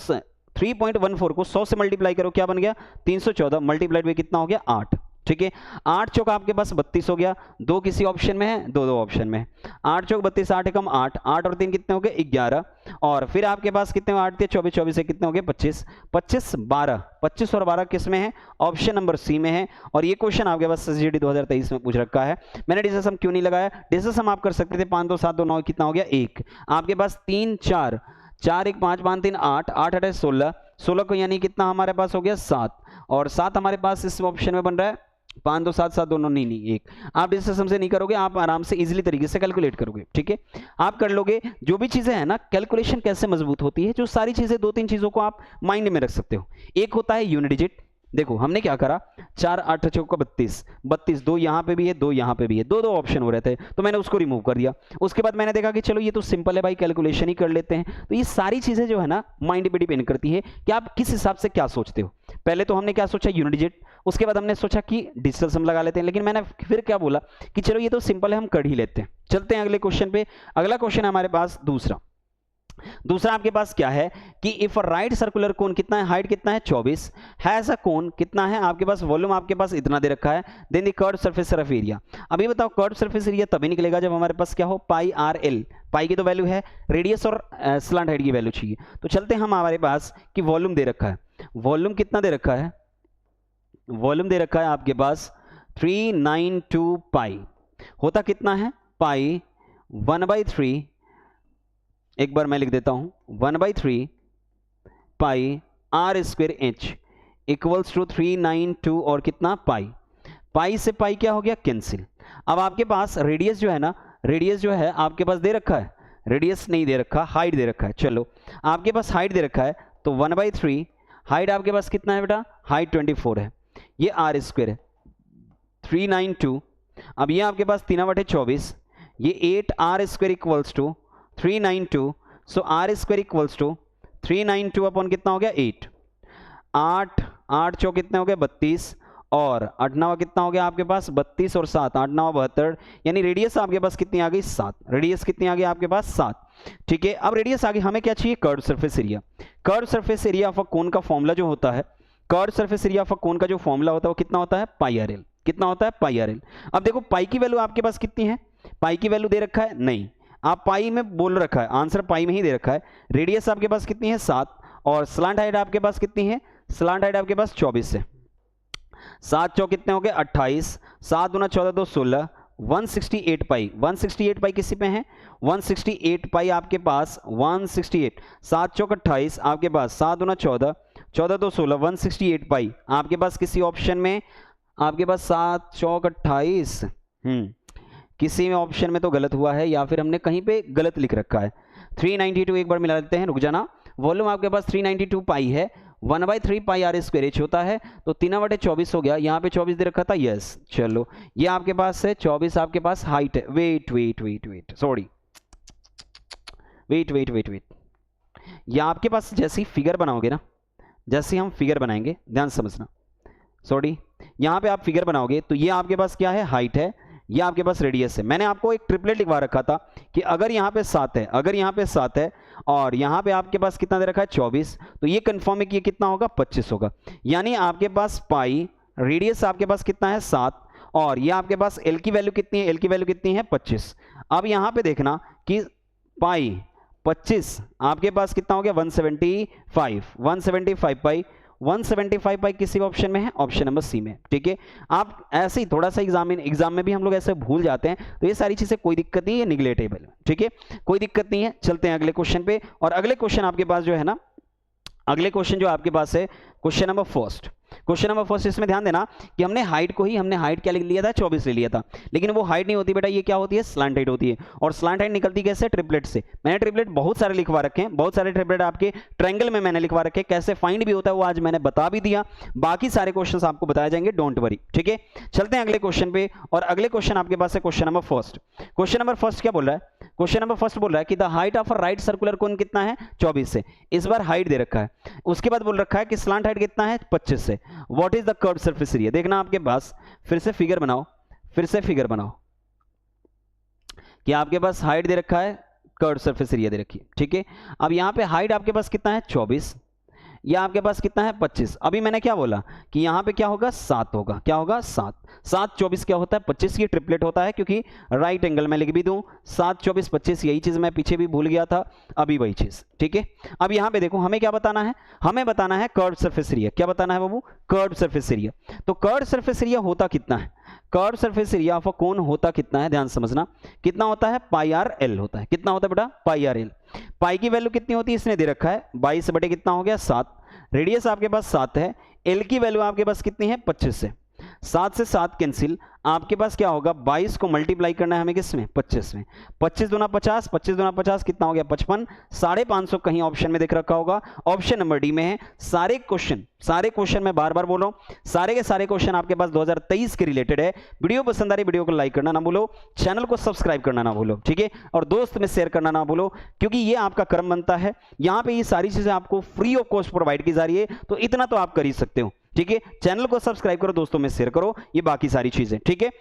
3.14 को 100 से मल्टीप्लाई करो, क्या बन गया 314 मल्टीप्लाइड में कितना हो गया 8, ठीक है। 8 चौक आपके पास 32 हो गया, 2 किसी ऑप्शन में है, 2 ऑप्शन में, 8 चौक 32, 8 एकम 8, 8 और 3 कितने हो गए 11, और फिर आपके पास कितने 8 थे 24, 24 से कितने हो गए 25, 25 12, 25 और 12 किस में है, ऑप्शन नंबर सी में है। और ये क्वेश्चन आपके पास SSCD 2023 में पूछ रखा है। मैंने डिस्कस क्यों नहीं लगाया, डिस्कस आप कर सकते थे, 5 2 7 2 9 कितना हो गया 1, आपके पास 3 4 4 1 5 5 3 8 8 8 16, 16 को यानी कितना हमारे पास हो गया 7, और 7 हमारे पास इस ऑप्शन में बन रहा है 5 2 7 7 दोनों नहीं 1। आप डिस्कशन से नहीं करोगे, आप आराम से इजीली तरीके से कैलकुलेट करोगे, ठीक है, आप कर लोगे। जो भी चीजें हैं ना, कैलकुलेशन कैसे मजबूत होती है, जो सारी चीजें 2-3 चीजों को आप माइंड में रख सकते हो। एक होता है यूनिट डिजिट, देखो हमने क्या करा, 4 8 चौका 32, 32 2 यहाँ पे भी है, 2 यहाँ पे भी है, 2 ऑप्शन हो रहे थे, तो मैंने उसको रिमूव कर दिया। उसके बाद मैंने देखा कि चलो ये तो सिंपल है भाई, कैलकुलेशन ही कर लेते हैं। तो ये सारी चीजें जो है ना माइंड पे डिपेंड करती है कि आप किस हिसाब से क्या सोचते हो। पहले तो हमने क्या सोचा यूनिट डिजिट, उसके बाद हमने सोचा कि डिजिटल सम लगा लेते हैं, लेकिन मैंने फिर क्या बोला कि चलो ये तो सिंपल है, हम कर ही लेते हैं। चलते हैं अगले क्वेश्चन पे। अगला क्वेश्चन है हमारे पास दूसरा आपके पास क्या है कि इफ राइट सर्कुलर कोन कितना है, हाइट कितना है 24, हैज अ कोन कितना है आपके पास, वॉल्यूम आपके पास इतना दे रखा है, then the curved surface rough area. अभी बताओ कर्व्ड सरफेस एरिया तभी निकलेगा जब हमारे पास क्या हो पाई आर एल, पाई की तो वैल्यू है, रेडियस और स्लांट हाइट की वैल्यू चाहिए। तो चलते हैं हम हमारे पास कि वॉल्यूम दे रखा है, वॉल्यूम कितना दे रखा है, वॉल्यूम दे रखा है आपके पास 392 पाई, होता कितना है पाई 1/3, एक बार मैं लिख देता हूं 1/3 pi r square h equals to 392 और कितना पाई से पाई क्या हो गया कैंसिल। अब आपके पास रेडियस जो है ना, रेडियस जो है आपके पास दे रखा है, रेडियस नहीं दे रखा, हाइट दे रखा है। चलो आपके पास हाइट दे रखा है, तो 1/3 हाइट आपके पास कितना है बेटा, हाइट 24 है, ये r स्क्वायर है 392। अब ये आपके पास 3/24, ये 8r square equals to 392, so r square equals to 392 upon कितना हो गया 8, 8 चौक कितने हो गए 32, और 8 9 कितना हो गया आपके पास 32 और 7 8 9 72, यानी रेडियस आपके पास कितनी आ गई 7, रेडियस कितनी आ गई आपके पास 7, ठीक है। अब रेडियस आगे हमें क्या चाहिए, curved surface area. Curved surface area of a cone का फॉर्मूला जो होता है, curved surface area of a cone का जो फॉर्मूला होता है वो कितना होता है पाई आर एल, कितना होता है पाई आर एल। अब देखो पाई की वैल्यू आपके पास कितनी है, पाई की वैल्यू दे रखा है नहीं, आप पाई में बोल रखा है, आंसर पाई में ही दे रखा है। रेडियस आपके पास कितनी है 7, और स्लांट हाइट आपके पास कितनी है स्लांट हाइट आपके पास 24 है। 7 चौक कितने हो गए 28, 7 दूना 14 2 16, 168 पाई। 168 पाई किसी पे है 168 पाई आपके पास 168, 7 चौक 28 आपके पास, 7 दूना 14, 14 2 16, 168 पाई आपके पास किसी ऑप्शन में आपके पास 7 चौक 28 किसी में ऑप्शन में तो गलत हुआ है या फिर हमने कहीं पे गलत लिख रखा है। 392 एक बार मिला लेते हैं, रुक जाना। वॉल्यूम आपके पास 392 पाई है, 1/3 पाई आर स्क्वायर एच होता है, तो 3/24 हो गया। यहाँ पे 24 दे रखा था, यस चलो ये आपके पास है 24 आपके पास हाइट है। वेट सॉरी वेट ये आपके पास जैसे ही फिगर बनाओगे ना, जैसे हम फिगर बनाएंगे ध्यान समझना, सॉरी यहाँ पे आप फिगर बनाओगे तो ये आपके पास क्या है हाइट है, ये आपके पास रेडियस है। मैंने आपको एक ट्रिपलेट लिखवा रखा था कि अगर यहाँ पे 7 है, अगर यहाँ पे 7 है और यहाँ पे आपके पास कितना दे रखा है 24, तो ये कंफर्म है कि ये कितना होगा 25 होगा। यानी आपके पास पाई रेडियस आपके पास कितना है 7 और ये आपके पास एल की वैल्यू कितनी है, एल की वैल्यू कितनी है 25। अब यहाँ पे देखना कि पाई 25 आपके पास कितना हो गया 175 पाई 175 पाई किसी ऑप्शन में है, ऑप्शन नंबर सी में। ठीक है, आप ऐसे ही थोड़ा सा एग्जाम में भी हम लोग ऐसे भूल जाते हैं, तो ये सारी चीजें कोई दिक्कत नहीं है, निगलेक्टेबल। ठीक है, कोई दिक्कत नहीं है। चलते हैं अगले क्वेश्चन पे, और अगले क्वेश्चन आपके पास जो है ना, अगले क्वेश्चन जो आपके पास है question number first. Question number first, इसमें ध्यान देना कि हमने हाइट क्या लिख लिया था 24 ले लिया था, लेकिन वो हाइट नहीं होती बेटा, ये क्या होती है स्लांट हाइट होती है। और स्लांट हाइट निकलती कैसे, ट्रिपलेट से। मैंने ट्रिपलेट बहुत सारे लिखवा रखे हैं, बहुत सारे ट्रिपलेट आपके ट्रायंगल में मैंने लिखवा रखे हैं, कैसे फाइंड भी होता है वो आज मैंने बता भी दिया। बाकी सारे क्वेश्चंस आपको बताए जाएंगे, डोंट वरी। ठीक है, चलते हैं अगले क्वेश्चन पे, और अगले क्वेश्चन आपके पास है question number first. Question number first क्या बोल रहा है, क्वेश्चन नंबर फर्स्ट बोल रहा है कि the height of a right circular cone कितना है 24 से। इस बार हाइट दे रखा है, उसके बाद बोल रखा है कि स्लांट हाइट कितना है 25 से। What is the curve surface area. देखना आपके पास, फिर से फिगर बनाओ कि आपके पास हाइट दे रखा है, कर्व सरफेस एरिया दे रखी है। ठीक है, अब यहां पे हाइट आपके पास कितना है 24, या आपके पास कितना है 25। अभी मैंने क्या बोला कि यहां पे क्या होगा 7 होगा, क्या होगा 7 24 क्या होता है 25 की ट्रिपलेट होता है, क्योंकि राइट एंगल में लिख भी दूं 7 24 25, यही चीज मैं पीछे भी भूल गया था, अभी वही चीज। ठीक है, अब यहां पे देखो हमें क्या बताना है, हमें बताना है कर्व सरफेस एरिया। क्या बताना है बाबू, कर्व सरफेस एरिया। तो कर्व सरफेस एरिया होता कितना है, curve surface area of a cone होता कितना है, ध्यान समझना, कितना होता है पाई आर एल होता है। कितना होता है बेटा, पाई आर एल। पाई की वैल्यू कितनी होती है इसने दे रखा है 22 बटे कितना हो गया 7, रेडियस आपके पास 7 है, एल की वैल्यू आपके पास कितनी है 25 से। 7 से 7 कैंसिल, आपके पास क्या होगा 22 को मल्टीप्लाई करना है हमें किसमें 25 में। 25 दूना 50, 25 दूना 50 कितना हो गया 55, 550 कहीं ऑप्शन में दिख रखा होगा, ऑप्शन नंबर डी में है। सारे क्वेश्चन मैं बार बार बोल रहा हूं, सारे के सारे क्वेश्चन आपके पास 2023 के रिलेटेड है। वीडियो पसंद आ रही वीडियो को लाइक करना ना भूलो, चैनल को सब्सक्राइब करना ना भूलो। ठीक है, और दोस्त में शेयर करना ना भूलो, क्योंकि ये आपका कर्म बनता है। यहां पे ये सारी चीजें आपको फ्री ऑफ कॉस्ट प्रोवाइड की जा रही है, तो इतना तो आप कर ही सकते हो। ठीक है, चैनल को सब्सक्राइब करो, दोस्तों में शेयर करो, ये बाकी सारी चीजें। ठीक है,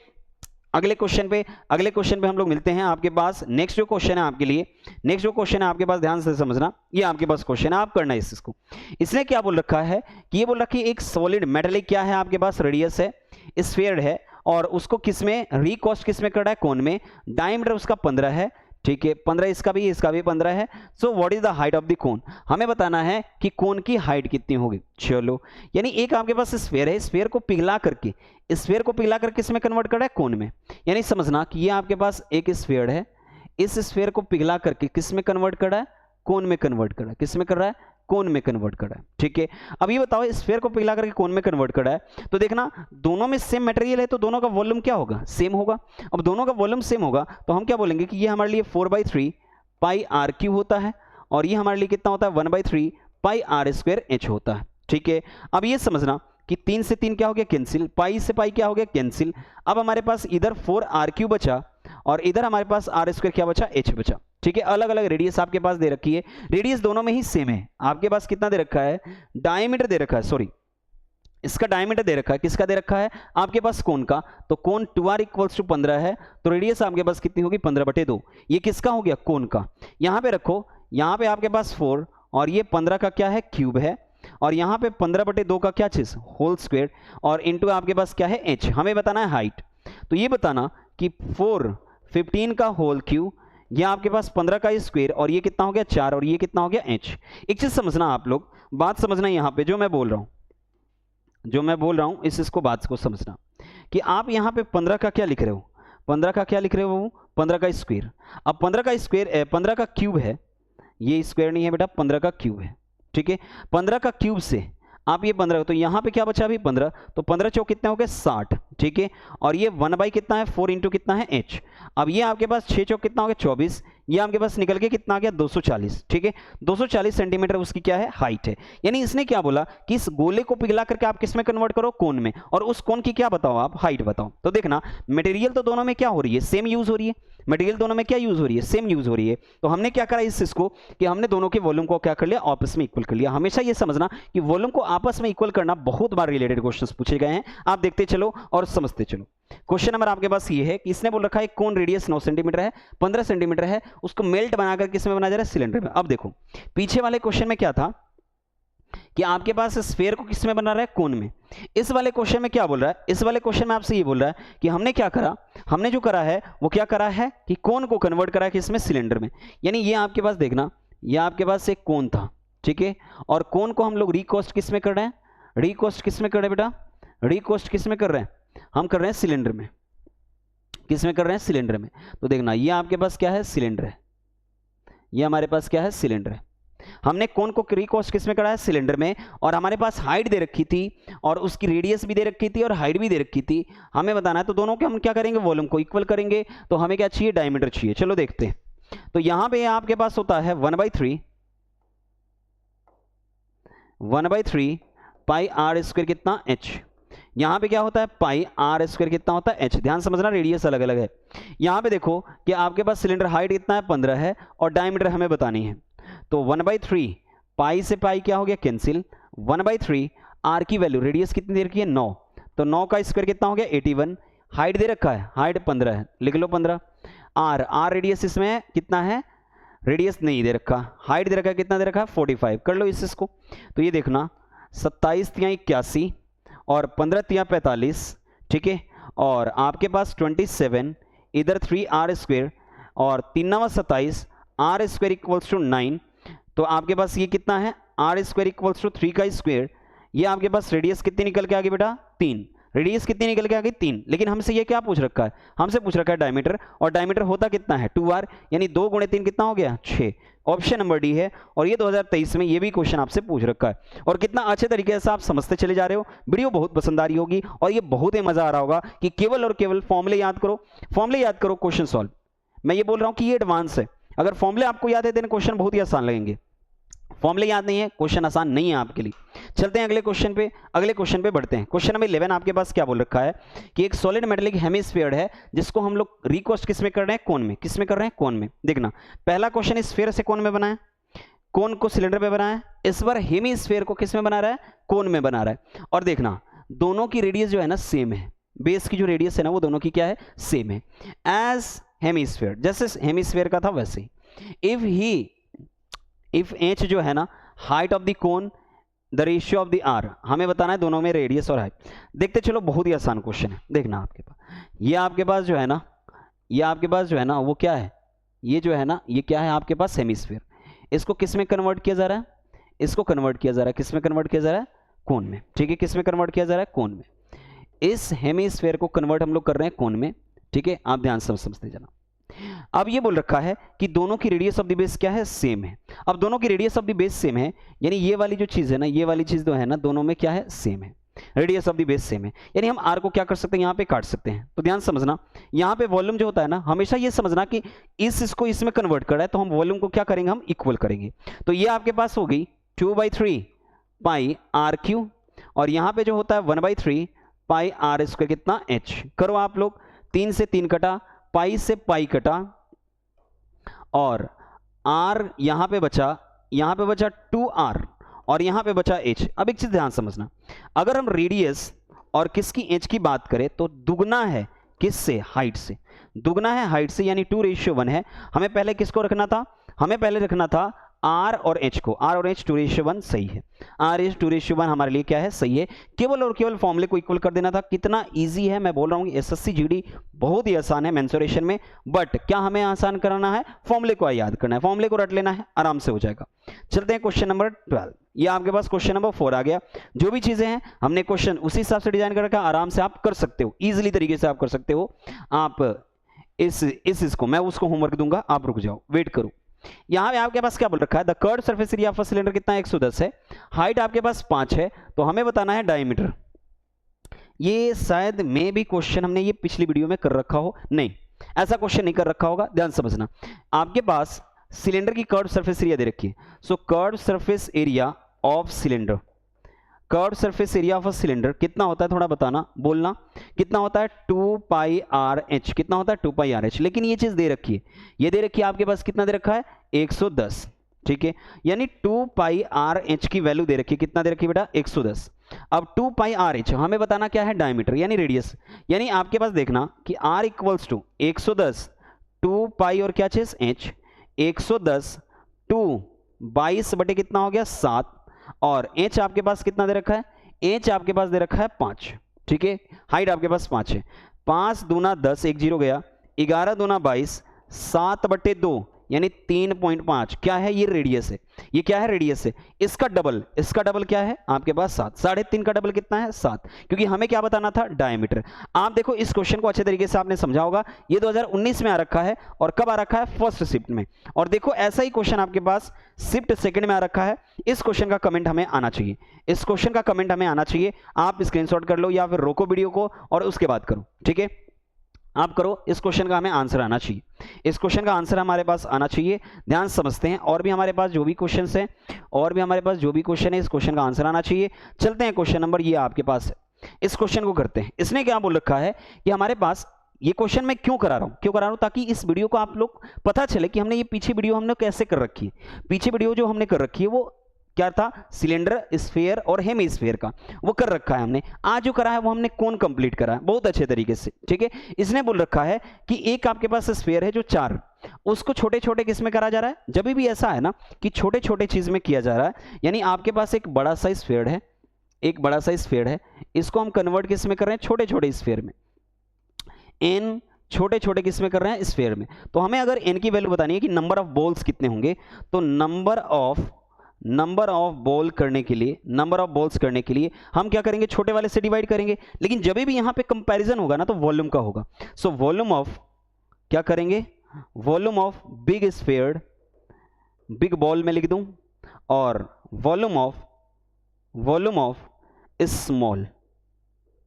अगले क्वेश्चन पे हम लोग मिलते हैं आपके पास। नेक्स्ट जो क्वेश्चन है आपके लिए, नेक्स्ट जो क्वेश्चन है आपके पास, ध्यान से समझना, ये आपके पास क्वेश्चन है, आप करना है इसको। इसने क्या बोल रखा है कि ये बोल रखा है एक सॉलिड मेटेलिक क्या है आपके पास, रेडियस है, स्फीयर है, और उसको किसमें रिकॉस्ट किसमें कर रहा है कोन में, डायमीटर उसका 15 है। ठीक है, 15 इसका भी 15 है। So what is the height of the कोन, हमें बताना है कि कोन की हाइट कितनी होगी। चलो, यानी एक आपके पास स्फीयर है, स्फीयर को पिघला करके किसमें कन्वर्ट कर रहा है कोन में। यानी समझना कि ये आपके पास एक स्फीयर है, इस स्फीयर को पिघला करके किसमें कन्वर्ट कर रहा है, कोन में कन्वर्ट कर रहा है। किसमें कर रहा है, कोन में कन्वर्ट कर रहा है। ठीक है, अब ये बताओ स्फीयर को पिघला करके कोन में कन्वर्ट कर रहा है, तो देखना दोनों में सेम मटेरियल है, तो दोनों का वॉल्यूम क्या होगा, सेम होगा। अब दोनों का वॉल्यूम सेम होगा तो हम क्या बोलेंगे कि ये हमारे लिए 4/3 पाई आर क्यू होता है, और ये हमारे लिए कितना होता है 1/3 पाई आर स्क्वायर एच होता है। ठीक है, अब ये समझना कि 3 से 3 क्या हो गया कैंसिल, पाई से पाई क्या हो गया कैंसिल। अब हमारे पास इधर 4r³ बचा, और इधर हमारे पास r स्क्वायर क्या बचा, h बचा। ठीक है, अलग अलग रेडियस आपके पास दे रखी है, रेडियस दोनों में ही सेम है। आपके पास कितना दे रखा है, डायमीटर दे रखा है, सॉरी इसका डायमीटर दे रखा है, किसका दे रखा है आपके पास कोन का, तो कोन 2r = 15 है, तो रेडियस आपके पास कितनी होगी 15/2। ये किसका हो गया, कोन का। यहां पे रखो, यहां पे आपके पास 4 और ये 15 का क्या है क्यूब है, और यहां पे 15/2 का क्या चीज होल स्क्वायर, और इनटू आपके पास क्या है h। हमें बताना है हाइट, तो ये बताना कि 4 15 का होल क्यूब, ये आपके पास 15 का स्क्वायर, और ये कितना हो गया 4, और ये कितना हो गया h। एक चीज समझना आप लोग, बात समझना यहां पे जो मैं बोल रहा हूं, जो मैं बोल रहा हूं इसको बात को समझना कि आप यहां पे 15 का क्या लिख रहे हो, 15 का क्या लिख रहे हो, 15 का स्क्वायर। अब 15 का स्क्वायर 15 का क्यूब है, ये स्क्वायर नहीं है बेटा, 15 का क्यूब है, ठीक है। 15 का क्यूब से आप ये 15, तो यहाँ पे क्या बचा अभी 15, तो 15 चौक कितने हो गए 60, ठीक है। और ये 1 कितना है 4 इंटू कितना है h। अब ये आपके पास 6 चौक कितना हो गया 24, ये आपके पास निकल के कितना आ गया 240, ठीक है। 240 सेंटीमीटर उसकी क्या है हाइट है। यानी इसने क्या बोला कि इस गोले को पिघला करके आप किस में कन्वर्ट करो, कोन में, और उस कोन की क्या बताओ आप हाइट बताओ। तो देखना मटेरियल तो दोनों में क्या हो रही है, सेम यूज हो रही है। मटेरियल दोनों में क्या यूज हो रही है, सेम यूज हो रही है। तो हमने क्या करा इस चीज को कि हमने दोनों के वॉल्यूम को क्या कर लिया, आपस में इक्वल कर लिया। हमेशा ये समझना कि वॉल्यूम को आपस में इक्वल करना बहुत बार रिलेटेड क्वेश्चंस पूछे गए हैं, आप देखते चलो और समझते चलो। क्वेश्चन नंबर आपके पास ये है कि इसने बोल रखा है कोन रेडियस 9 सेंटीमीटर है, 15 सेंटीमीटर है, उसको मेल्ट बनाकर किस में बनाया जा रहा है, सिलेंडर में। अब देखो पीछे वाले क्वेश्चन में क्या था कि आपके पास स्फीयर को किस में बना रहा है, कोन में। इस वाले क्वेश्चन में क्या बोल रहा है, इस वाले क्वेश्चन में आपसे ये बोल रहा है कि हमने क्या करा, हमने जो करा है वो क्या करा है कि कोन को कन्वर्ट करा है किसमें, सिलेंडर में। यानी ये आपके पास देखना, ये आपके पास एक कोन था, ठीक है, और कोन को हम लोग रिकोस्ट किस में कर रहे हैं, रिकोस्ट किस में कर रहे हैं बेटा, रिकोस्ट किस में कर रहे हैं, हम कर रहे हैं सिलेंडर में। किस में कर रहे हैं, सिलेंडर में। तो देखना ये आपके पास क्या है, सिलेंडर है, ये हमारे पास क्या है, सिलेंडर है। हमने कोन को रिकोस्ट किस में करा है, सिलेंडर में, और हमारे पास हाइट दे रखी थी और उसकी रेडियस भी दे रखी थी और हाइट भी दे रखी थी। हमें बताना है तो दोनों के हम क्या करेंगे, वॉल्यूम को इक्वल करेंगे। तो हमें क्या चाहिए, डायमीटर चाहिए। चलो देखते हैं। तो यहां पे आपके पास होता है 1/3 पाई आर स्क्वायर कितना h। यहां पे क्या होता है, पाई आर स्क्वायर कितना होता है h। ध्यान समझना रेडियस अलग अलग है। यहां पे देखो कि आपके पास सिलेंडर हाइट कितना है 15 है और डायमीटर हमें बतानी है। तो 1/3 पाई से पाई क्या हो गया, कैंसिल। 1/3 आर की वैल्यू, रेडियस कितनी दे रखी है 9, तो 9 का स्क्वायर कितना हो गया 81। हाइट दे रखा है, हाइट 15 है, लिख लो 15। आर रेडियस इसमें कितना है, रेडियस नहीं दे रखा, हाइट दे रखा है, कितना दे रखा है 45। कर लो इसको। तो ये देखना 27 × 81 और 15 × 45, ठीक है, और आपके पास 27, इधर 3r² और 3 9 27, r² इक्वल्स टू 9। तो आपके पास ये कितना है, r² इक्वल्स टू 3 का स्क्वायर। ये आपके पास रेडियस कितनी निकल के आ गई बेटा, 3। रेडियस कितनी निकल के आ गई, 3। लेकिन हमसे ये क्या पूछ रखा है, हमसे पूछ रखा है डायमीटर, और डायमीटर होता कितना है 2r, यानी 2 × 3 कितना हो गया 6। ऑप्शन नंबर डी है। और ये 2023 में ये भी क्वेश्चन आपसे पूछ रखा है, और कितना अच्छे तरीके से आप समझते चले जा रहे हो। वीडियो बहुत पसंद आ रही होगी और ये बहुत ही मजा आ रहा होगा कि केवल और केवल फॉर्मूले याद करो, फॉर्मूले याद करो, क्वेश्चन सॉल्व। मैं ये बोल रहा हूं कि ये एडवांस है। अगर फॉर्मूले आपको याद है देन क्वेश्चन बहुत ही आसान लगेंगे। फॉर्मूले याद नहीं है, क्वेश्चन आसान नहीं है आपके लिए। चलते हैं अगले क्वेश्चन पे, अगले क्वेश्चन पे बढ़ते हैं। क्वेश्चन नंबर 11 आपके पास क्या बोल रखा है कि एक सॉलिड मेटेलिक हेमिस्फीयर है जिसको हम लोग रिकोस्ट किस में कर रहे हैं, कोन में। किस में कर रहे हैं, कोन में। देखना पहला क्वेश्चन स्फीयर से कोन में बना है, कोन को सिलेंडर पे बना है। इस बार हेमिस्फीयर को किस में बना रहा है, कोन में बना रहा है। और देखना दोनों की रेडियस जो है ना सेम है, बेस की जो रेडियस है ना वो दोनों की क्या है, सेम है। एज हेमिस्फीयर, जैसे हेमिस्फीयर का था वैसे ही इफ एच जो है ना height of the cone the ratio of the r, हमें बताना है दोनों में रेडियस और हाइट। देखते चलो, बहुत ही आसान क्वेश्चन है। देखना आपके पास ये आपके पास जो है ना, ये आपके पास जो है ना वो क्या है, ये जो है ना ये क्या है आपके पास हेमिस्फीयर। इसको किस में कन्वर्ट किया जा रहा है, इसको कन्वर्ट किया जा रहा है, किस में कन्वर्ट किया जा रहा है, कोन में। ठीक है, किस में कन्वर्ट किया जा रहा है, कोन में। इस हेमिस्फीयर को कन्वर्ट हम लोग कर रहे हैं कोन में। ठीक है, आप ध्यान से समझते जाना। अब ये बोल रखा है कि दोनों की रेडियस ऑफ द बेस क्या है, सेम है। अब दोनों की radius of the base same है, यानी ये वाली जो चीज है ना, ये वाली चीज जो है ना दोनों में क्या है, सेम है। Radius of the base same है, यानी हम आर को क्या कर सकते हैं, यहाँ पे काट सकते हैं। तो ध्यान समझना, यहाँ पे वॉल्यूम जो होता है ना, हमेशा ये समझना कि इसको इसमें कन्वर्ट कर रहा है, तो हम वॉल्यूम को क्या करेंगे, हम इक्वल करेंगे। तो ये आपके पास हो गई 2/3 पाई आर क्यू, और यहाँ पे जो होता है 1/3 पाई आर स्क्वायर कितना, h। करो आप लोग, 3 से 3 कटा, पाई से पाई कटा, और r यहां पे बचा 2r, और यहां पे बचा h। अब एक चीज ध्यान समझना, अगर हम रेडियस और किसकी h की बात करें तो दुगना है किससे, हाइट से। दुगना है हाइट से, यानी 2:1 है। हमें पहले किसको रखना था, हमें पहले रखना था R और H को, R और H 2:1 सही है, R is 2:1 हमारे लिए क्या है, सही है। केवल और केवल फॉर्मूले को इक्वल कर देना था। कितना इजी है, मैं बोल रहा हूँ एसएससी जीडी बहुत ही आसान है मेंसुरेशन में, बट क्या हमें आसान कराना है, फॉर्मूले को याद करना है, फॉर्मूले को रट लेना है, आराम से हो जाएगा। चलते हैं क्वेश्चन नंबर 12। ये आपके पास क्वेश्चन नंबर 4 आ गया। जो भी चीजें हैं हमने क्वेश्चन उसी हिसाब से डिजाइन कर रखा, आराम से आप कर सकते हो, इजीली तरीके से आप कर सकते हो। आप इसको मैं उसको होमवर्क दूंगा, आप रुक जाओ, वेट करो। यहां पे आपके पास क्या बोल रखा है, the curved surface area of a cylinder कितना है, 110 है, हाइट आपके पास 5 है, तो हमें बताना है डायमीटर। ये शायद में भी क्वेश्चन हमने ये पिछली वीडियो में कर रखा हो, नहीं ऐसा क्वेश्चन नहीं कर रखा होगा, ध्यान समझना। आपके पास सिलेंडर की कर्व्ड सरफेस एरिया दे रखी है, so curved surface area of cylinder, curved surface area of a cylinder कितना होता है, थोड़ा बताना, बोलना कितना होता है, 2πRh, कितना होता है 2πRh। लेकिन ये चीज दे रखी है, ये दे रखी है आपके पास, कितना दे रखा है 110, ठीक है, यानी 2πRh की वैल्यू दे रखी है, कितना दे रखी है बेटा 110। अब 2πRh हमें बताना क्या है, डायमीटर यानी रेडियस, यानी आपके पास देखना कि R इक्वल्स टू 110 2π और क्या चीज h, 110 2 22 बटे कितना हो गया 7, और h आपके पास कितना दे रखा है, h आपके पास दे रखा है 5, ठीक है, हाइट आपके पास 5 है, 5 दूना 10, 1 0 गया, 11 दूना 22, 7 बटे 2 यानी 3.5, क्या है ये रेडियस है, ये क्या है रेडियस है, इसका डबल क्या है आपके पास 7, 3.5 का डबल कितना है 7, क्योंकि हमें क्या बताना था, डायमीटर। आप देखो इस क्वेश्चन को अच्छे तरीके से आपने समझा होगा, ये 2019 में आ रखा है, और कब आ रखा है, फर्स्ट शिफ्ट में, और देखो ऐसा ही क्वेश्चन आपके पास शिफ्ट सेकंड में आ रखा है। इस क्वेश्चन का कमेंट हमें आना चाहिए, इस क्वेश्चन का कमेंट हमें आना चाहिए, आप स्क्रीनशॉट कर लो या फिर रोको वीडियो को और उसके बाद करो, ठीक है, आप करो, इस क्वेश्चन का हमें आंसर आना चाहिए, इस क्वेश्चन का आंसर हमारे पास आना चाहिए। ध्यान समझते हैं, और भी हमारे पास जो भी क्वेश्चंस हैं, और भी हमारे पास जो भी क्वेश्चन है, इस क्वेश्चन का आंसर आना चाहिए। चलते हैं क्वेश्चन नंबर, ये आपके पास है, इस क्वेश्चन को करते हैं। इसने क्या बोल रखा है कि हमारे पास ये क्वेश्चन मैं क्यों करा रहा हूं, ताकि इस वीडियो को आप लोग पता चले कि हमने ये पीछे वीडियो हमने कैसे कर रखी है। पीछे वीडियो जो हमने कर रखी है वो क्या था, सिलेंडर, स्फीयर और हेमीस्फीयर का वो कर रखा है हमने। आज जो करा है वो हमने कौन कंप्लीट करा है, बहुत अच्छे तरीके से, ठीक है। इसने बोल रखा है कि एक आपके पास स्फीयर है जो 4, उसको छोटे छोटे किस में करा जा रहा है, जब भी ऐसा है ना कि छोटे छोटे चीज में किया जा रहा है, यानी आपके पास एक बड़ा सा स्फीयर है, एक बड़ा सा स्फीयर है, इसको हम कन्वर्ट किस में कर रहे हैं, छोटे छोटे स्फीयर में, एन छोटे छोटे किस में कर रहे हैं, स्फीयर में। तो हमें अगर एन की वैल्यू बतानी है कि नंबर ऑफ बॉल्स कितने होंगे, तो नंबर ऑफ बॉल करने के लिए, नंबर ऑफ बॉल्स करने के लिए हम क्या करेंगे, छोटे वाले से डिवाइड करेंगे। लेकिन जब भी यहां पे कंपैरिजन होगा ना तो वॉल्यूम का होगा, सो वॉल्यूम ऑफ क्या करेंगे, volume of big sphere, big ball में लिख दूं, और वॉल्यूम ऑफ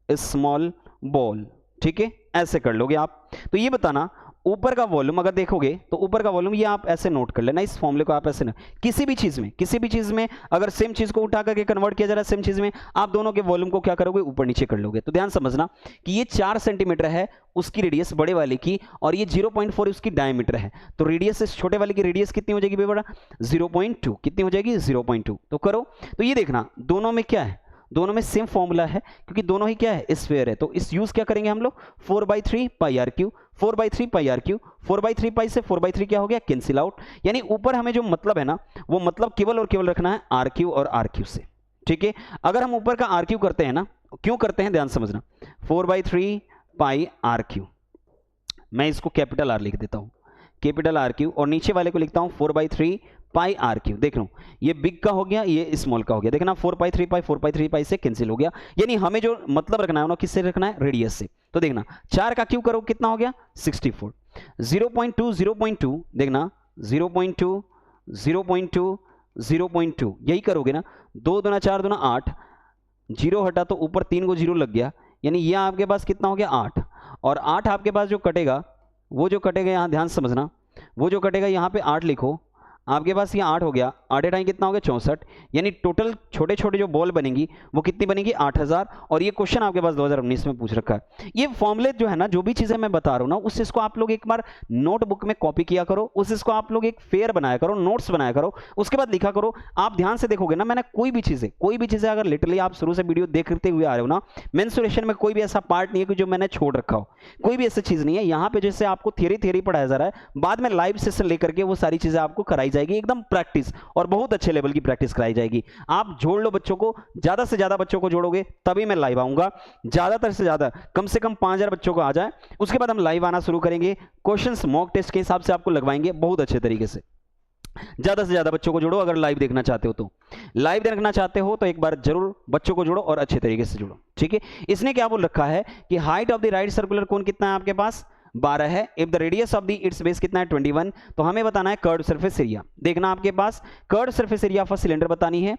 स्मॉल बॉल, ठीक है, ऐसे कर लोगे आप। तो ये बताना ऊपर का वॉल्यूम अगर देखोगे तो ऊपर का वॉल्यूम ये आप ऐसे नोट कर लेना, इस फॉर्मूले को आप ऐसे ना, किसी भी चीज में अगर सेम चीज को उठा करके कन्वर्ट किया जा रहा है सेम चीज में, आप दोनों के वॉल्यूम को क्या करोगे, ऊपर नीचे कर लोगे। तो ध्यान समझना कि ये 4 सेंटीमीटर है उसकी रेडियस बड़े वाले की, और ये 0.4 उसकी डायमीटर है, तो रेडियस इस छोटे वाले की रेडियस कितनी हो जाएगी बेटा, 0.2, कितनी हो जाएगी 0.2। तो करो, तो ये देखना दोनों में क्या है, दोनों में सेम फॉर्मूला है, क्योंकि दोनों ही क्या है, स्फीयर है। तो इस यूज क्या करेंगे हम लोग, 4/3 πr3, 4/3 πr3, 4/3 पाई से 4/3 क्या हो गया, कैंसिल आउट। यानी ऊपर हमें जो मतलब है ना, वो मतलब केवल और केवल रखना है RQ और RQ से, ठीक है। अगर हम ऊपर का RQ करते हैं ना, क्यों करते हैं ध्यान समझना, 4/3 πr3, मैं इसको कैपिटल R लिख देता हूं, कैपिटल RQ, और नीचे वाले को लिखता हूं 4/3 πr3। देख लो, ये बिग का हो गया, ये स्मॉल का हो गया, देखना 4/3 π से कैंसिल हो गया। यानी हमें जो मतलब रखना है ना, किससे रखना है, रेडियस से। तो देखना 4 का क्यूब करो कितना हो गया, 64, 0.2 देखना 0.2 0.2 यही करोगे ना, 2 दूना 4 दूना 8, 0 हटा तो ऊपर 3 को 0 लग गया, यानी ये आपके पास कितना हो गया 8, और 8 आपके पास जो कटेगा, वो जो कटेगा यहाँ ध्यान समझना, वो जो कटेगा यहाँ पे 8 लिखो, आपके पास ये 8 हो गया, 8 टाइम कितना हो गया 64, यानी टोटल छोटे छोटे जो बॉल बनेंगी वो कितनी बनेगी 8000। और ये क्वेश्चन आपके पास 2019 में पूछ रखा है। ये फॉर्मूले जो है ना, जो भी चीजें मैं बता रहा हूँ ना, उस चीज को आप लोग एक बार नोटबुक में कॉपी किया करो, उस चीज को आप लोग एक फेयर बनाया करो, नोट्स बनाया करो, उसके बाद लिखा करो। आप ध्यान से देखोगे ना, मैंने कोई भी चीजें अगर लिटरली आप शुरू से वीडियो देखते हुए आ रहे हो ना, मेंसुरेशन में कोई भी ऐसा पार्ट नहीं है कि जो मैंने छोड़ रखा हो, कोई भी ऐसी चीज नहीं है। यहाँ पे जैसे आपको थियरी पढ़ाया जा रहा है, बाद में लाइव सेशन लेकर के वो सारी चीजें आपको कराई जाएगी, एकदम प्रैक्टिस और बहुत अच्छे लेवल की प्रैक्टिस कराई जाएगी। आप जोड़ लो बच्चों को, ज़्यादा से ज़्यादा बच्चों को जोड़ोगे तभी मैं लाइव आऊँगा। ज़्यादातर से ज़्यादा कम से कम 5000 बच्चों को आ जाए, उसके बाद हम लाइव आना शुरू करेंगे। क्वेश्चंस मॉक टेस्ट के हिसाब से आपको लगवाएंगे बहुत अच्छे तरीके से। ज़्यादा से ज़्यादा बच्चों को जोड़ो अगर लाइव देखना चाहते हो तो। लाइव देखना चाहते हो तो एक बार जरूर बच्चों को जोड़ो और अच्छे तरीके से जोड़ो, ठीक है। इसने क्या बोल रखा है कि height of the right circular cone कितना है आपके पास, 12 है। If the radius of the it's base कितना है, 21। तो हमें बताना है कर्व्ड सरफेस एरिया। देखना आपके पास curved surface area of cylinder बतानी है।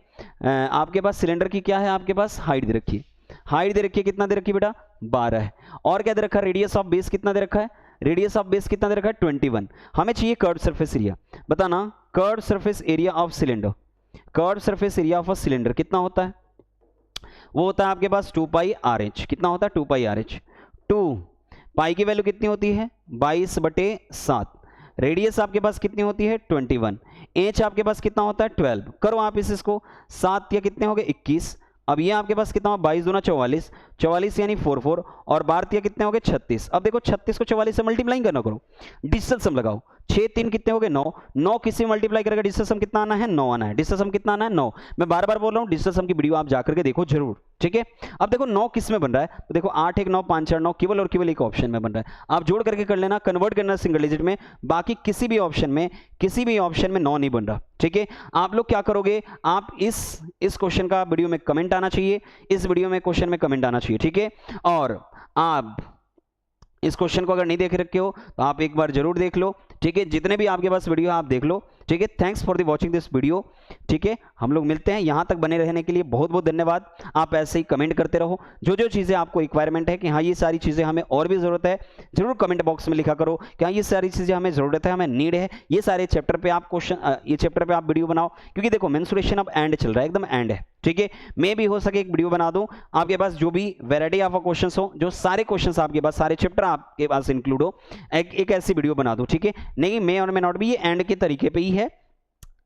आपके पास सिलेंडर की क्या है, आपके पास हाइट दे रखी है। हाइट दे रखी है, कितना दे रखी है बेटा, 12 है। और क्या दे रखा है, रेडियस ऑफ बेस कितना दे रखा है, रेडियस ऑफ बेस कितना दे रखा है, 21। हमें चाहिए कर्व्ड सरफेस एरिया। बताना curved surface area of cylinder. Curved surface area of cylinder कितना होता है, वो होता है आपके पास 2 पाई आर एच। कितना होता है, 2 पाई आर एच। 2 पाई की वैल्यू कितनी होती है, 22/7। रेडियस आपके पास कितनी होती है, 21। एच आपके पास कितना होता है, 12। करो आप इसको 7 या कितने हो गए, 21। अब ये आपके पास कितना हो, 22 दूना 44, 44 यानी 44, और 12 कितने हो गए, 36। अब देखो 36 को 44 से मल्टीप्लाई करना, करो डिजिटल सम लगाओ। 6 3 कितने हो गए, 9। 9 किसी मल्टीप्लाई करेगा, डिजिटल सम कितना आना है, 9 आना है। डिजिटल सम कितना आना है, 9। मैं बार बार बोल रहा हूँ, डिजिटल सम की वीडियो आप जाकर के देखो जरूर, ठीक है। अब देखो 9 किस में बन रहा है, तो देखो 8 1 9 5 4 9 केवल और केवल एक ऑप्शन में बन रहा है। आप जोड़ करके कर लेना, कन्वर्ट करना सिंगल डिजिट में, बाकी किसी भी ऑप्शन में 9 नहीं बन रहा, ठीक है। आप लोग क्या करोगे, आप इस क्वेश्चन का वीडियो में कमेंट आना चाहिए, इस वीडियो में क्वेश्चन में कमेंट आना चाहिए, ठीक है। और आप इस क्वेश्चन को अगर नहीं देख रखे हो तो आप एक बार जरूर देख लो, ठीक है। जितने भी आपके पास वीडियो आप देख लो, ठीक है। Thanks for the watching this video, ठीक है। हम लोग मिलते हैं, यहाँ तक बने रहने के लिए बहुत बहुत धन्यवाद। आप ऐसे ही कमेंट करते रहो, जो जो चीज़ें आपको रिक्वायरमेंट है कि हाँ ये सारी चीज़ें हमें और भी ज़रूरत है, जरूर कमेंट बॉक्स में लिखा करो कि हाँ ये सारी चीज़ें हमें ज़रूरत है, हमें नीड है। ये सारे चैप्टर पे आप ये चैप्टर पे आप वीडियो बनाओ, क्योंकि देखो मेंस्ट्रुएशन अब एंड चल रहा है, एकदम एंड है, ठीक है। मैं भी हो सके एक वीडियो बना दूं आपके पास, जो भी वैरायटी ऑफ क्वेश्चंस हो, जो सारे क्वेश्चंस आपके पास, सारे चैप्टर आपके पास इंक्लूड हो, एक ऐसी वीडियो बना दूं, ठीक है। नहीं मे और मे नॉट भी, ये एंड के तरीके पे ही है।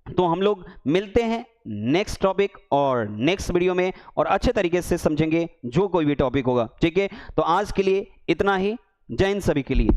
तो हम लोग मिलते हैं नेक्स्ट टॉपिक और नेक्स्ट वीडियो में, और अच्छे तरीके से समझेंगे जो कोई भी टॉपिक होगा, ठीक है। तो आज के लिए इतना ही, जय हिंद सभी के लिए।